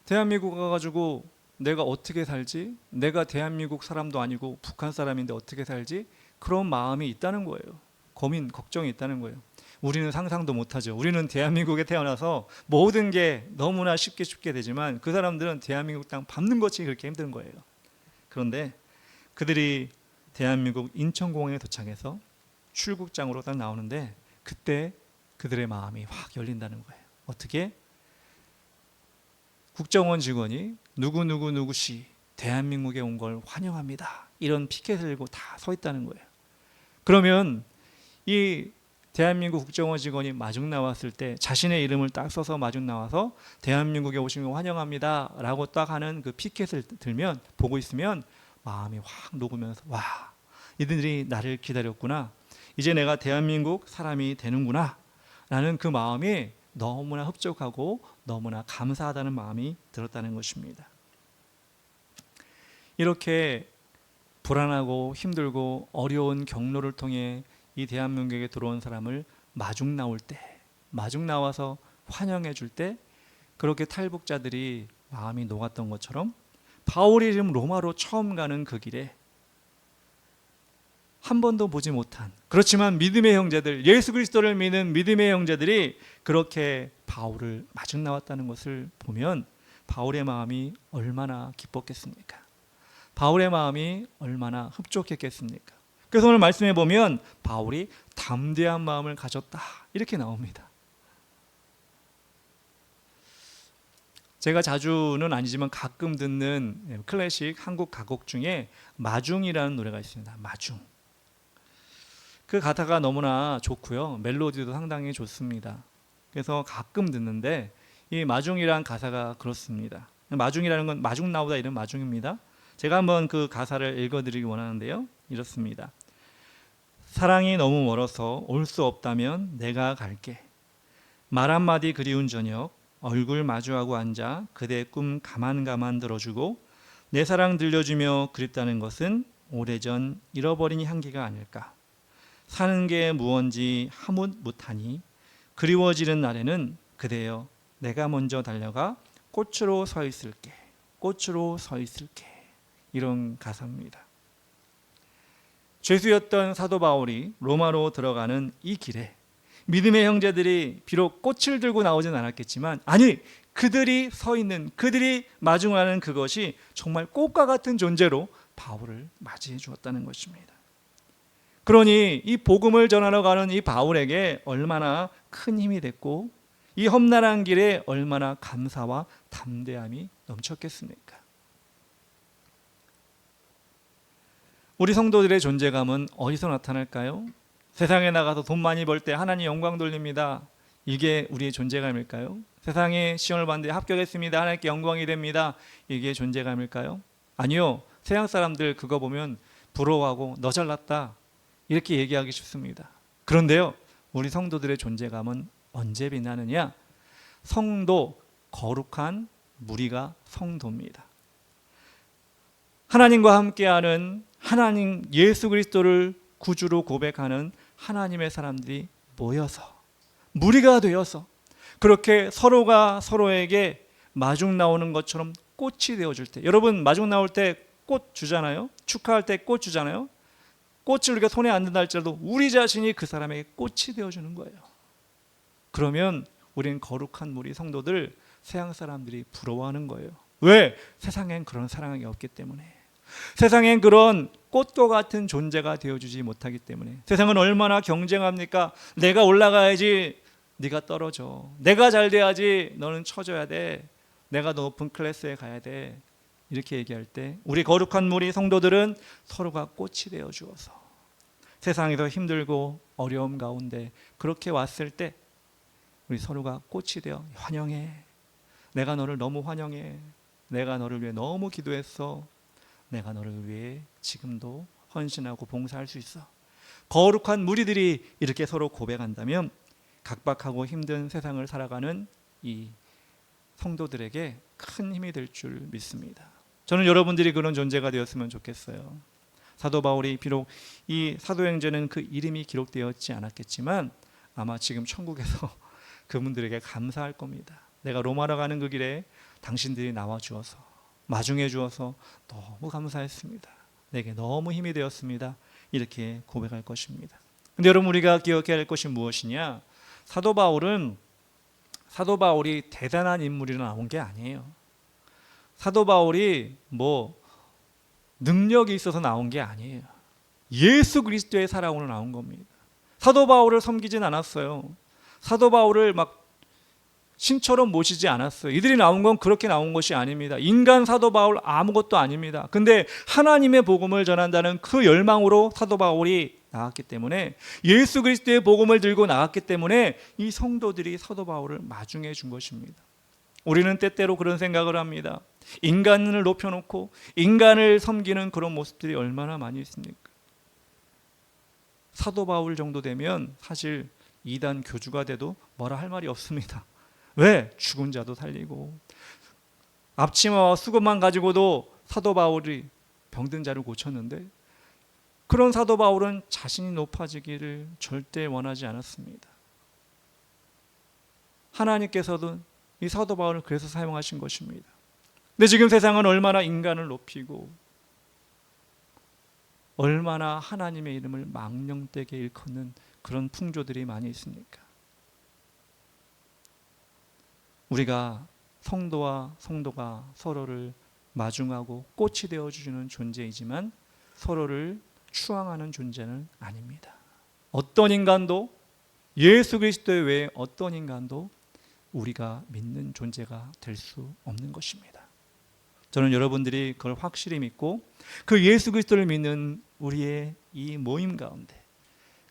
대한민국 가가지고 내가 어떻게 살지? 내가 대한민국 사람도 아니고 북한 사람인데 어떻게 살지? 그런 마음이 있다는 거예요. 고민, 걱정이 있다는 거예요. 우리는 상상도 못하죠. 우리는 대한민국에 태어나서 모든 게 너무나 쉽게 되지만 그 사람들은 대한민국 땅 밟는 것이 그렇게 힘든 거예요. 그런데 그들이 대한민국 인천공항에 도착해서 출국장으로 딱 나오는데 그때 그들의 마음이 확 열린다는 거예요. 어떻게? 국정원 직원이 누구씨 대한민국에 온 걸 환영합니다. 이런 피켓을 들고 다 서 있다는 거예요. 그러면 이 대한민국 국정원 직원이 마중 나왔을 때 자신의 이름을 딱 써서 마중 나와서 대한민국에 오신 걸 환영합니다 라고 딱 하는 그 피켓을 들면 보고 있으면 마음이 확 녹으면서 와, 이들이 나를 기다렸구나. 이제 내가 대한민국 사람이 되는구나 라는 그 마음이 너무나 흡족하고 너무나 감사하다는 마음이 들었다는 것입니다. 이렇게 불안하고 힘들고 어려운 경로를 통해 이 대한민국에 들어온 사람을 마중 나와서 환영해 줄 때 그렇게 탈북자들이 마음이 녹았던 것처럼 바울이 지금 로마로 처음 가는 그 길에 한 번도 보지 못한, 그렇지만 믿음의 형제들, 예수 그리스도를 믿는 믿음의 형제들이 그렇게 바울을 마중 나왔다는 것을 보면 바울의 마음이 얼마나 기뻤겠습니까? 바울의 마음이 얼마나 흡족했겠습니까? 그래서 오늘 말씀해 보면 바울이 담대한 마음을 가졌다 이렇게 나옵니다. 제가 자주는 아니지만 가끔 듣는 클래식 한국 가곡 중에 마중이라는 노래가 있습니다. 마중. 그 가사가 너무나 좋고요. 멜로디도 상당히 좋습니다. 그래서 가끔 듣는데 이 마중이라는 가사가 그렇습니다. 마중이라는 건 마중 나오다 이런 마중입니다. 제가 한번 그 가사를 읽어드리기 원하는데요. 이렇습니다. 사랑이 너무 멀어서 올 수 없다면 내가 갈게. 말 한마디 그리운 저녁 얼굴 마주하고 앉아 그대 꿈 가만 들어주고 내 사랑 들려주며 그립다는 것은 오래전 잃어버린 향기가 아닐까. 사는 게 무언지 하묻 못하니 그리워지는 날에는 그대여 내가 먼저 달려가 꽃으로 서 있을게. 꽃으로 서 있을게. 이런 가사입니다. 죄수였던 사도 바울이 로마로 들어가는 이 길에 믿음의 형제들이 비록 꽃을 들고 나오진 않았겠지만 아니 그들이 서 있는 그들이 마중하는 그것이 정말 꽃과 같은 존재로 바울을 맞이해 주었다는 것입니다. 그러니 이 복음을 전하러 가는 이 바울에게 얼마나 큰 힘이 됐고 이 험난한 길에 얼마나 감사와 담대함이 넘쳤겠습니까? 우리 성도들의 존재감은 어디서 나타날까요? 세상에 나가서 돈 많이 벌 때 하나님 영광 돌립니다. 이게 우리의 존재감일까요? 세상에 시험을 봤는데 합격했습니다. 하나님께 영광이 됩니다. 이게 존재감일까요? 아니요. 세상 사람들 그거 보면 부러워하고 너 잘났다 이렇게 얘기하기 쉽습니다. 그런데요, 우리 성도들의 존재감은 언제 빛나느냐? 성도, 거룩한 무리가 성도입니다. 하나님과 함께하는 하나님 예수 그리스도를 구주로 고백하는 하나님의 사람들이 모여서 무리가 되어서 그렇게 서로가 서로에게 마중 나오는 것처럼 꽃이 되어줄 때, 여러분 마중 나올 때 꽃 주잖아요. 축하할 때 꽃 주잖아요. 꽃을 우리가 손에 안 든다 할지라도 우리 자신이 그 사람에게 꽃이 되어주는 거예요. 그러면 우리는 거룩한 무리 성도들, 세상 사람들이 부러워하는 거예요. 왜? 세상엔 그런 사랑이 없기 때문에. 세상엔 그런 꽃과 같은 존재가 되어주지 못하기 때문에. 세상은 얼마나 경쟁합니까? 내가 올라가야지 네가 떨어져. 내가 잘 돼야지 너는 처져야 돼. 내가 더 높은 클래스에 가야 돼. 이렇게 얘기할 때 우리 거룩한 무리 성도들은 서로가 꽃이 되어 주어서 세상에서 힘들고 어려움 가운데 그렇게 왔을 때 우리 서로가 꽃이 되어 환영해. 내가 너를 너무 환영해. 내가 너를 위해 너무 기도했어. 내가 너를 위해 지금도 헌신하고 봉사할 수 있어. 거룩한 무리들이 이렇게 서로 고백한다면 각박하고 힘든 세상을 살아가는 이 성도들에게 큰 힘이 될 줄 믿습니다. 저는 여러분들이 그런 존재가 되었으면 좋겠어요. 사도 바울이 비록 이 사도행전은 그 이름이 기록되었지 않았겠지만 아마 지금 천국에서 그분들에게 감사할 겁니다. 내가 로마로 가는 그 길에 당신들이 나와 주어서 마중해 주어서 너무 감사했습니다. 내게 너무 힘이 되었습니다. 이렇게 고백할 것입니다. 근데 여러분 우리가 기억해야 할 것이 무엇이냐? 사도 바울이 대단한 인물이라 나온 게 아니에요. 사도 바울이 뭐 능력이 있어서 나온 게 아니에요. 예수 그리스도의 사랑으로 나온 겁니다. 사도 바울을 섬기진 않았어요. 사도 바울을 막 신처럼 모시지 않았어요. 이들이 나온 건 그렇게 나온 것이 아닙니다. 인간 사도 바울 아무것도 아닙니다. 근데 하나님의 복음을 전한다는 그 열망으로 사도 바울이 나왔기 때문에, 예수 그리스도의 복음을 들고 나왔기 때문에 이 성도들이 사도 바울을 마중해 준 것입니다. 우리는 때때로 그런 생각을 합니다. 인간을 높여놓고 인간을 섬기는 그런 모습들이 얼마나 많이 있습니까? 사도 바울 정도 되면 사실 이단 교주가 돼도 뭐라 할 말이 없습니다. 왜? 죽은 자도 살리고 앞치마와 수건만 가지고도 사도 바울이 병든 자를 고쳤는데, 그런 사도 바울은 자신이 높아지기를 절대 원하지 않았습니다. 하나님께서도 이 사도 바울을 그래서 사용하신 것입니다. 근데 지금 세상은 얼마나 인간을 높이고 얼마나 하나님의 이름을 망령되게 일컫는 그런 풍조들이 많이 있습니까? 우리가 성도와 성도가 서로를 마중하고 꽃이 되어주는 존재이지만 서로를 추앙하는 존재는 아닙니다. 어떤 인간도, 예수 그리스도 외에 어떤 인간도 우리가 믿는 존재가 될 수 없는 것입니다. 저는 여러분들이 그걸 확실히 믿고 그 예수 그리스도를 믿는 우리의 이 모임 가운데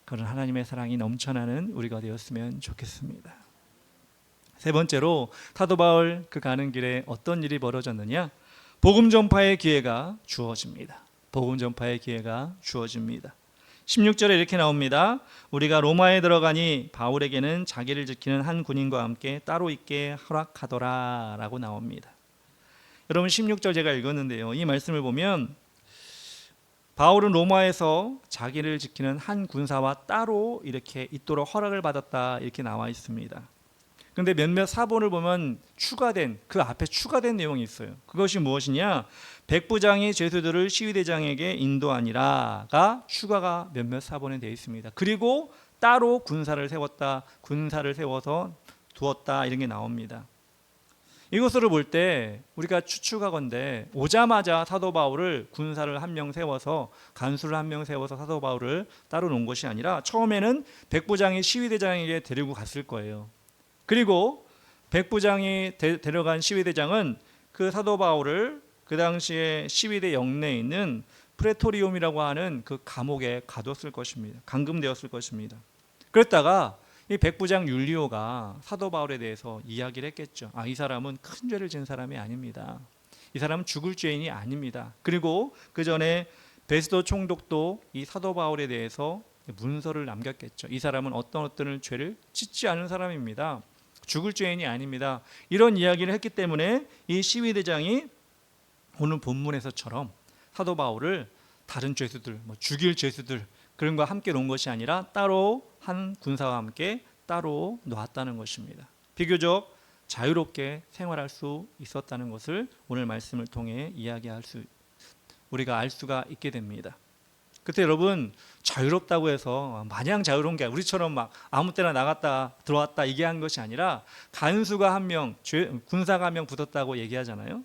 그런 하나님의 사랑이 넘쳐나는 우리가 되었으면 좋겠습니다. 세 번째로 사도 바울 그 가는 길에 어떤 일이 벌어졌느냐? 복음 전파의 기회가 주어집니다. 복음 전파의 기회가 주어집니다. 16절에 이렇게 나옵니다. 우리가 로마에 들어가니 바울에게는 자기를 지키는 한 군인과 함께 따로 있게 허락하더라 라고 나옵니다. 여러분 16절 제가 읽었는데요, 이 말씀을 보면 바울은 로마에서 자기를 지키는 한 군사와 따로 이렇게 있도록 허락을 받았다 이렇게 나와 있습니다. 그런데 몇몇 사본을 보면 추가된, 그 앞에 추가된 내용이 있어요. 그것이 무엇이냐? 백부장이 죄수들을 시위대장에게 인도하니라가 추가가 몇몇 사본에 되어 있습니다. 그리고 따로 군사를 세웠다, 군사를 세워서 두었다 이런 게 나옵니다. 이것을 볼 때 우리가 추측하건대 오자마자 사도 바울을 군사를 한 명 세워서, 간수를 한 명 세워서 사도 바울을 따로 놓은 것이 아니라 처음에는 백부장이 시위대장에게 데리고 갔을 거예요. 그리고 백부장이 데려간 시위대장은 그 사도 바울을 그 당시에 시위대 영내에 있는 프레토리움이라고 하는 그 감옥에 가뒀을 것입니다. 감금되었을 것입니다. 그랬다가 이 백부장 율리오가 사도 바울에 대해서 이야기를 했겠죠. 이 사람은 큰 죄를 지은 사람이 아닙니다. 이 사람은 죽을 죄인이 아닙니다. 그리고 그 전에 베스도 총독도 이 사도 바울에 대해서 문서를 남겼겠죠. 이 사람은 어떤 죄를 짓지 않은 사람입니다. 죽을 죄인이 아닙니다. 이런 이야기를 했기 때문에 이 시위대장이 오늘 본문에서처럼 사도 바울을 다른 죄수들, 죽일 죄수들 그런 거와 함께 놓은 것이 아니라 따로 한 군사와 함께 따로 놓았다는 것입니다. 비교적 자유롭게 생활할 수 있었다는 것을 오늘 말씀을 통해 우리가 알 수가 있게 됩니다. 그때 여러분, 자유롭다고 해서 마냥 자유로운 게 우리처럼 막 아무 때나 나갔다 들어왔다 얘기한 것이 아니라, 간수가 한 명, 군사가 한 명 붙었다고 얘기하잖아요.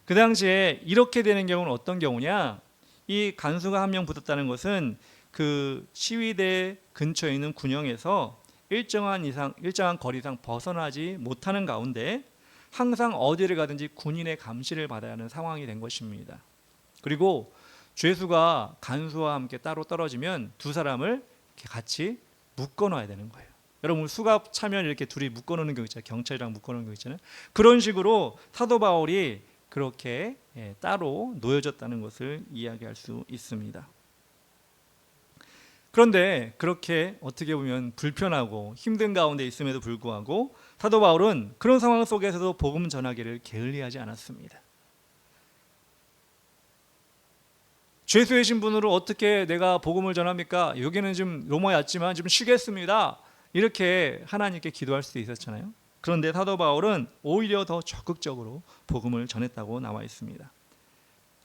그 당시에 이렇게 되는 경우는 어떤 경우냐? 이 간수가 한 명 붙었다는 것은 그 시위대 근처에 있는 군영에서 일정한 거리 이상 벗어나지 못하는 가운데 항상 어디를 가든지 군인의 감시를 받아야 하는 상황이 된 것입니다. 그리고 죄수가 간수와 함께 따로 떨어지면 두 사람을 이렇게 같이 묶어 놔야 되는 거예요. 여러분, 수갑 차면 이렇게 둘이 묶어 놓는 경우 있잖아요. 경찰이랑 묶어 놓는 경우 있잖아요. 그런 식으로 사도 바울이 그렇게 따로 놓여졌다는 것을 이야기할 수 있습니다. 그런데 그렇게 어떻게 보면 불편하고 힘든 가운데 있음에도 불구하고 사도 바울은 그런 상황 속에서도 복음 전하기를 게을리하지 않았습니다. 죄수의 신분으로 어떻게 내가 복음을 전합니까? 여기는 지금 로마에 왔지만 좀 쉬겠습니다. 이렇게 하나님께 기도할 수도 있었잖아요. 그런데 사도 바울은 오히려 더 적극적으로 복음을 전했다고 나와 있습니다.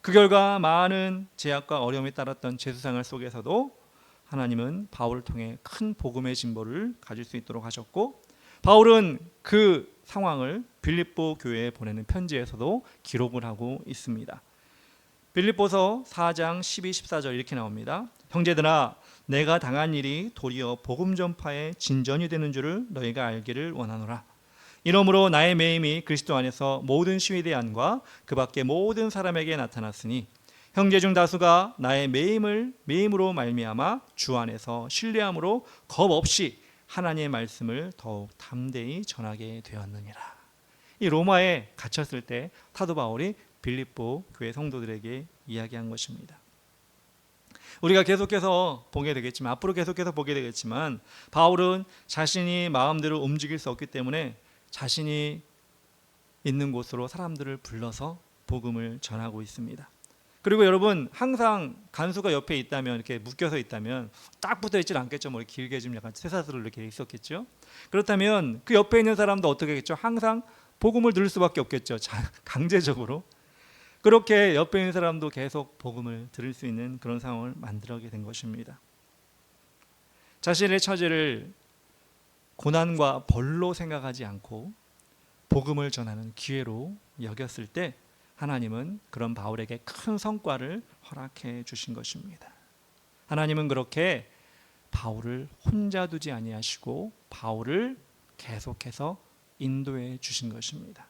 그 결과 많은 제약과 어려움이 따랐던 죄수생활 속에서도 하나님은 바울을 통해 큰 복음의 진보를 가질 수 있도록 하셨고, 바울은 그 상황을 빌립보 교회에 보내는 편지에서도 기록을 하고 있습니다. 빌립보서 4장 12, 14절 이렇게 나옵니다. 형제들아, 내가 당한 일이 도리어 복음 전파의 진전이 되는 줄을 너희가 알기를 원하노라. 이러므로 나의 매임이 그리스도 안에서 모든 시위대 안과 그 밖의 모든 사람에게 나타났으니 형제 중 다수가 나의 매임으로 말미암아 주 안에서 신뢰함으로 겁 없이 하나님의 말씀을 더욱 담대히 전하게 되었느니라. 이 로마에 갇혔을 때 사도 바울이 빌립보 교회 성도들에게 이야기한 것입니다. 우리가 계속해서 보게 되겠지만, 앞으로 계속해서 보게 되겠지만, 바울은 자신이 마음대로 움직일 수 없기 때문에 자신이 있는 곳으로 사람들을 불러서 복음을 전하고 있습니다. 그리고 여러분, 항상 간수가 옆에 있다면, 이렇게 묶여서 있다면 딱 붙어 있지 않겠죠. 머리 길게 좀 약간 쇠사슬로 이렇게 있었겠죠. 그렇다면 그 옆에 있는 사람도 어떻게 하겠죠? 항상 복음을 들을 수밖에 없겠죠. 강제적으로. 그렇게 옆에 있는 사람도 계속 복음을 들을 수 있는 그런 상황을 만들게 된 것입니다. 자신의 처지를 고난과 벌로 생각하지 않고 복음을 전하는 기회로 여겼을 때 하나님은 그런 바울에게 큰 성과를 허락해 주신 것입니다. 하나님은 그렇게 바울을 혼자 두지 아니하시고 바울을 계속해서 인도해 주신 것입니다.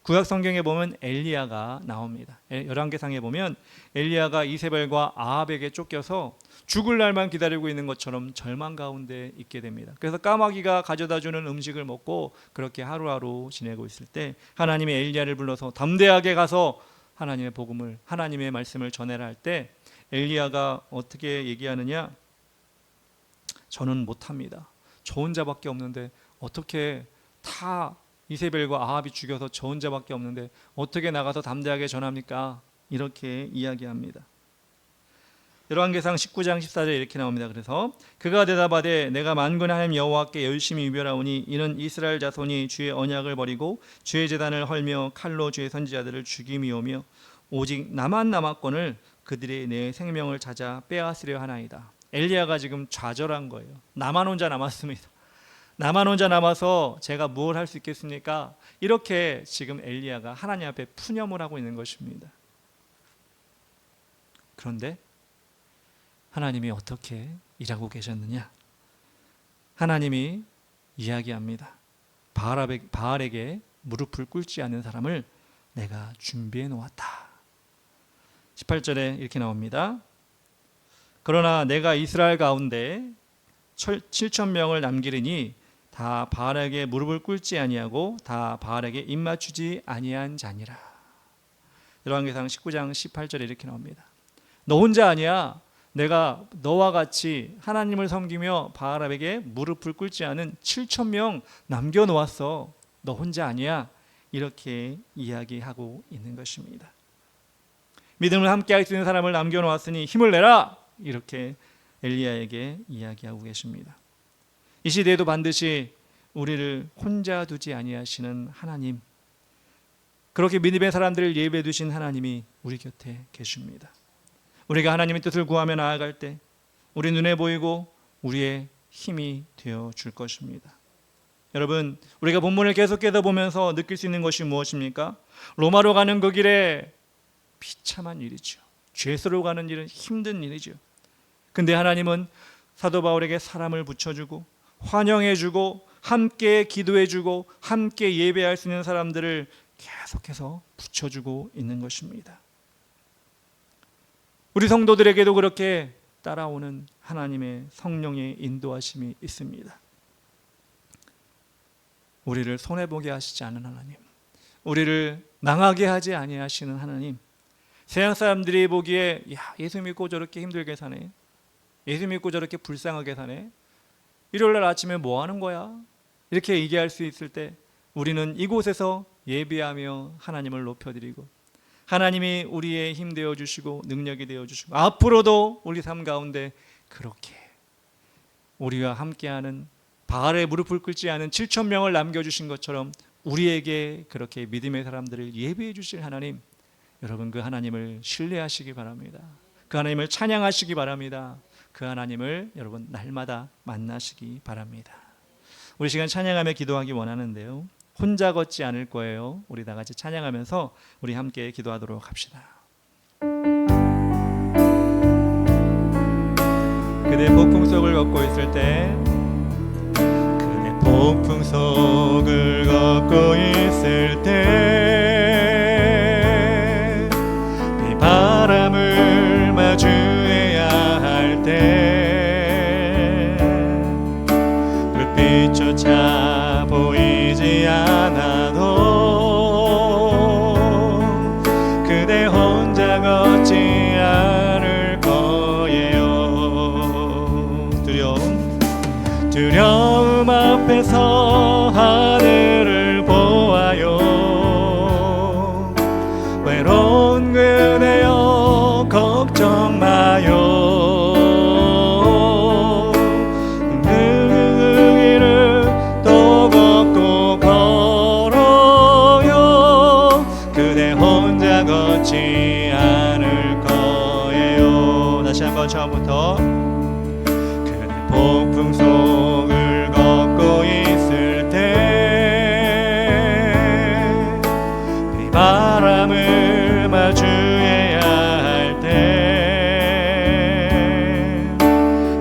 구약 성경에 보면 엘리야가 나옵니다. 열왕기상에 보면 엘리야가 이세벨과 아합에게 쫓겨서 죽을 날만 기다리고 있는 것처럼 절망 가운데 있게 됩니다. 그래서 까마귀가 가져다 주는 음식을 먹고 그렇게 하루하루 지내고 있을 때 하나님이 엘리야를 불러서 담대하게 가서 하나님의 복음을, 하나님의 말씀을 전해라 할 때 엘리야가 어떻게 얘기하느냐? 저는 못합니다. 저 혼자밖에 없는데 어떻게 다 이세벨과 아합이 죽여서 저 혼자밖에 없는데 어떻게 나가서 담대하게 전합니까? 이렇게 이야기합니다. 열왕기상 19장 14절에 이렇게 나옵니다. 그래서 그가 대답하되 내가 만군의 하나님 여호와께 열심히 유별하오니 이는 이스라엘 자손이 주의 언약을 버리고 주의 제단을 헐며 칼로 주의 선지자들을 죽임이오며 오직 나만 남았거늘 그들이 내 생명을 찾아 빼앗으려 하나이다. 엘리야가 지금 좌절한 거예요. 나만 혼자 남았습니다. 나만 혼자 남아서 제가 무엇을 할 수 있겠습니까? 이렇게 지금 엘리야가 하나님 앞에 푸념을 하고 있는 것입니다. 그런데 하나님이 어떻게 일하고 계셨느냐? 하나님이 이야기합니다. 바알에게 무릎을 꿇지 않는 사람을 내가 준비해 놓았다. 18절에 이렇게 나옵니다. 그러나 내가 이스라엘 가운데 7,000명을 남기리니 다 바알에게 무릎을 꿇지 아니하고 다 바알에게 입맞추지 아니한 자니라. 열왕기상 19장 18절에 이렇게 나옵니다. 너 혼자 아니야. 내가 너와 같이 하나님을 섬기며 바알에게 무릎을 꿇지 않은 7,000명 남겨놓았어. 너 혼자 아니야. 이렇게 이야기하고 있는 것입니다. 믿음을 함께 할 수 있는 사람을 남겨놓았으니 힘을 내라. 이렇게 엘리야에게 이야기하고 계십니다. 이 시대에도 반드시 우리를 혼자 두지 아니하시는 하나님, 그렇게 믿음의 사람들을 예배해 두신 하나님이 우리 곁에 계십니다. 우리가 하나님의 뜻을 구하며 나아갈 때 우리 눈에 보이고 우리의 힘이 되어 줄 것입니다. 여러분, 우리가 본문을 계속해서 보면서 느낄 수 있는 것이 무엇입니까? 로마로 가는 그 길에 비참한 일이죠. 죄수로 가는 일은 힘든 일이죠. 근데 하나님은 사도 바울에게 사람을 붙여주고 환영해주고 함께 기도해주고 함께 예배할 수 있는 사람들을 계속해서 붙여주고 있는 것입니다. 우리 성도들에게도 그렇게 따라오는 하나님의 성령의 인도하심이 있습니다. 우리를 손해보게 하시지 않은 하나님, 우리를 망하게 하지 아니하시는 하나님, 세상 사람들이 보기에 야, 예수 믿고 저렇게 힘들게 사네, 예수 믿고 저렇게 불쌍하게 사네, 일요일날 아침에 뭐 하는 거야? 이렇게 얘기할 수 있을 때 우리는 이곳에서 예배하며 하나님을 높여드리고 하나님이 우리의 힘 되어주시고 능력이 되어주시고 앞으로도 우리 삶 가운데 그렇게 우리와 함께하는 바알에 무릎을 꿇지 않은 7,000명을 남겨주신 것처럼 우리에게 그렇게 믿음의 사람들을 예배해 주실 하나님, 여러분 그 하나님을 신뢰하시기 바랍니다. 그 하나님을 찬양하시기 바랍니다. 그 하나님을 여러분 날마다 만나시기 바랍니다. 우리 시간 찬양하며 기도하기 원하는데요, 혼자 걷지 않을 거예요. 우리 다 같이 찬양하면서 우리 함께 기도하도록 합시다. 그대 폭풍 속을 걷고 있을 때, 그대 폭풍 속을 걷고 있을 때, 비바람을 마주해야 할 때, 불빛조차 보이지 않아도 그대 혼자 걷지 않을 거예요. 두려움 앞에서 하늘을 보아요. 외로운 그대여 걱정 마요. 걷지 않을 거예요. 다시 한번 처음부터. 그대 폭풍 속을 걷고 있을 때, 비바람을 마주해야 할 때,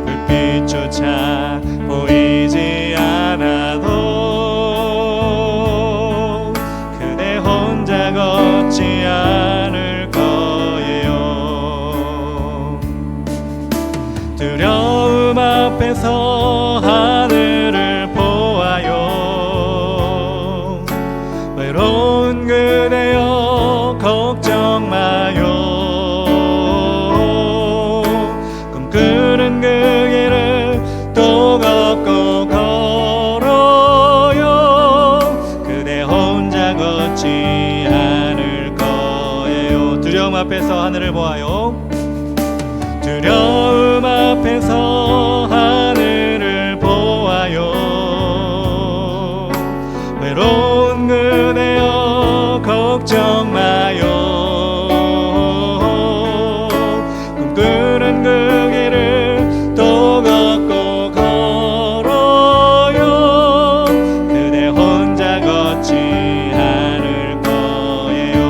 불빛조차 보이지 않아도 그대 혼자 걷지 않을 거예요. 두려움 앞에서 하늘을 보아요. 외로운 그대여 걱정 마요. 꿈꾸는 그 길을 또 걷고 걸어요. 그대 혼자 걷지 않을 거예요. 두려움 앞에서 하늘을 보아요. 두려움 앞에서 하늘을 보아요. 외로운 그대여 걱정 마요. 꿈꾸는 그 길을 또 걷고 걸어요. 그대 혼자 걷지 않을 거예요.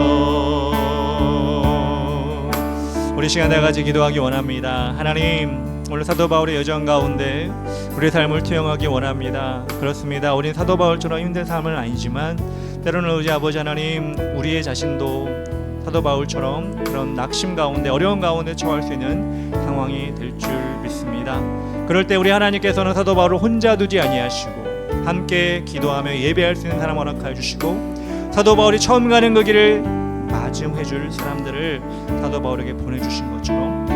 우리 시간 다 같이 기도하기 원합니다. 하나님, 오늘 사도 바울의 여정 가운데 우리의 삶을 투영하기 원합니다. 그렇습니다. 우린 사도 바울처럼 힘든 삶은 아니지만 때로는 우리 아버지 하나님, 우리의 자신도 사도 바울처럼 그런 낙심 가운데 어려운 가운데 처할 수 있는 상황이 될 줄 믿습니다. 그럴 때 우리 하나님께서는 사도 바울을 혼자 두지 아니하시고 함께 기도하며 예배할 수 있는 사람 허락하여 주시고, 사도 바울이 처음 가는 그 길을 마중해 줄 사람들을 사도 바울에게 보내주신 것처럼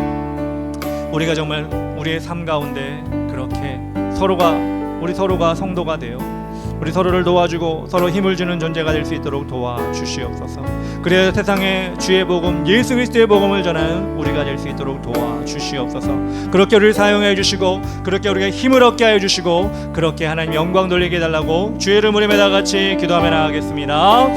우리가 정말 우리의 삶 가운데 그렇게 우리 서로가 성도가 되어 우리 서로를 도와주고 서로 힘을 주는 존재가 될 수 있도록 도와주시옵소서. 그래야 세상에 주의 복음, 예수 그리스도의 복음을 전하는 우리가 될 수 있도록 도와주시옵소서. 그렇게 우리를 사용해 주시고 그렇게 우리가 힘을 얻게 하여 주시고 그렇게 하나님 영광 돌리게 해달라고 주의 이름 우리 다 같이 기도하며 나가겠습니다.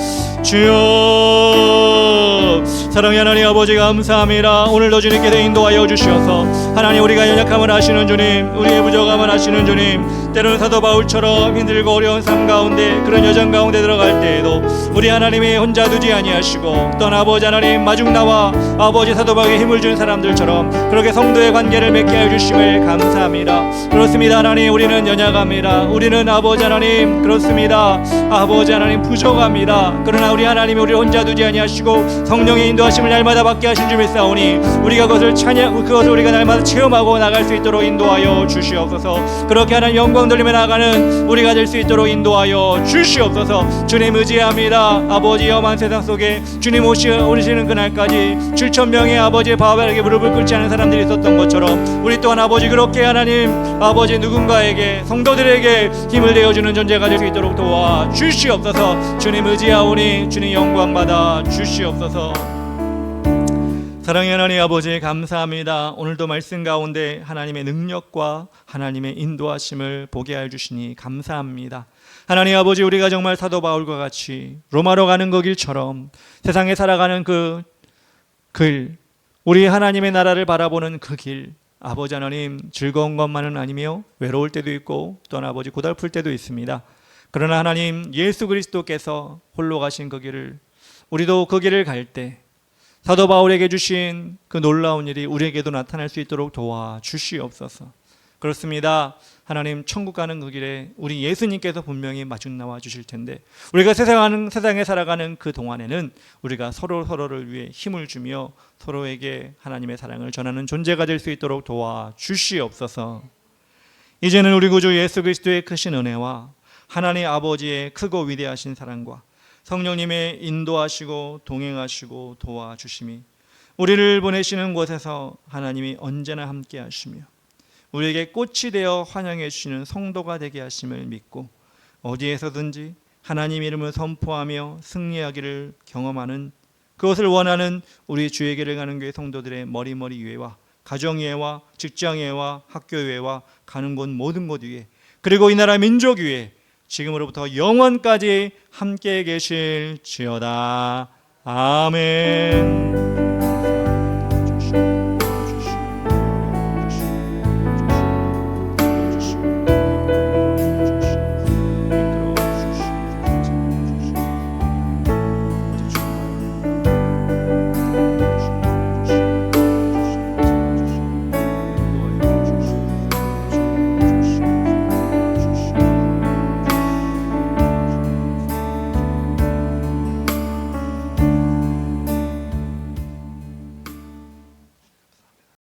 주여, 사랑의 하나님 아버지 감사합니다. 오늘도 주님께서 인도하여 주시어서 하나님 우리가 연약함을 아시는 주님, 우리의 부족함을 아시는 주님, 때로는 사도 바울처럼 힘들고 어려운 삶 가운데 그런 여정 가운데 들어갈 때에도 우리 하나님이 혼자 두지 아니하시고 또 아버지 하나님 마중 나와 아버지 사도 바울에게 힘을 주는 사람들처럼 그렇게 성도의 관계를 맺게 하여 주심을 감사합니다. 그렇습니다. 하나님 우리는 연약합니다. 우리는 아버지 하나님 그렇습니다. 아버지 하나님 부족합니다. 그러나 우리 하나님이 우리를 혼자 두지 아니하시고 성령의 인도하심을 날마다 받게 하신 줄 믿사오니 우리가 그것을 우리가 날마다 체험하고 나갈 수 있도록 인도하여 주시옵소서. 그렇게 하나님 영광 돌리며 나가는 우리가 될 수 있도록 인도하여 주시옵소서. 주님 의지합니다. 아버지 험한 세상 속에 주님 오시는 그날까지 7,000명의 아버지의 바벨에게 무릎을 꿇지 않은 사람들이 있었던 것처럼 우리 또한 아버지 그렇게 하나님 아버지 누군가에게 성도들에게 힘을 내어주는 존재가 될 수 있도록 도와 주시옵소서. 주님 의지하오니 주님 영광 받아 주시옵소서. 사랑의 하나님 아버지 감사합니다. 오늘도 말씀 가운데 하나님의 능력과 하나님의 인도하심을 보게 하여 주시니 감사합니다. 하나님 아버지 우리가 정말 사도 바울과 같이 로마로 가는 그 길처럼 세상에 살아가는 그 길, 우리 하나님의 나라를 바라보는 그 길, 아버지 하나님 즐거운 것만은 아니며 외로울 때도 있고 또한 아버지 고달플 때도 있습니다. 그러나 하나님 예수 그리스도께서 홀로 가신 그 길을 우리도 그 길을 갈 때 사도 바울에게 주신 그 놀라운 일이 우리에게도 나타날 수 있도록 도와주시옵소서. 그렇습니다. 하나님 천국 가는 그 길에 우리 예수님께서 분명히 마중 나와 주실 텐데 우리가 세상에 살아가는 그 동안에는 우리가 서로를 위해 힘을 주며 서로에게 하나님의 사랑을 전하는 존재가 될 수 있도록 도와주시옵소서. 이제는 우리 구주 예수 그리스도의 크신 은혜와 하나님 아버지의 크고 위대하신 사랑과 성령님의 인도하시고 동행하시고 도와주심이 우리를 보내시는 곳에서 하나님이 언제나 함께 하시며 우리에게 꽃이 되어 환영해 주시는 성도가 되게 하심을 믿고 어디에서든지 하나님 이름을 선포하며 승리하기를 경험하는 그것을 원하는 우리 주의 길을 가는 교회 성도들의 머리머리 위에와 가정 위에와 직장 위에와 학교 위에와 가는 곳 모든 곳 위에 그리고 이 나라 민족 위에 지금으로부터 영원까지 함께 계실지어다. 아멘.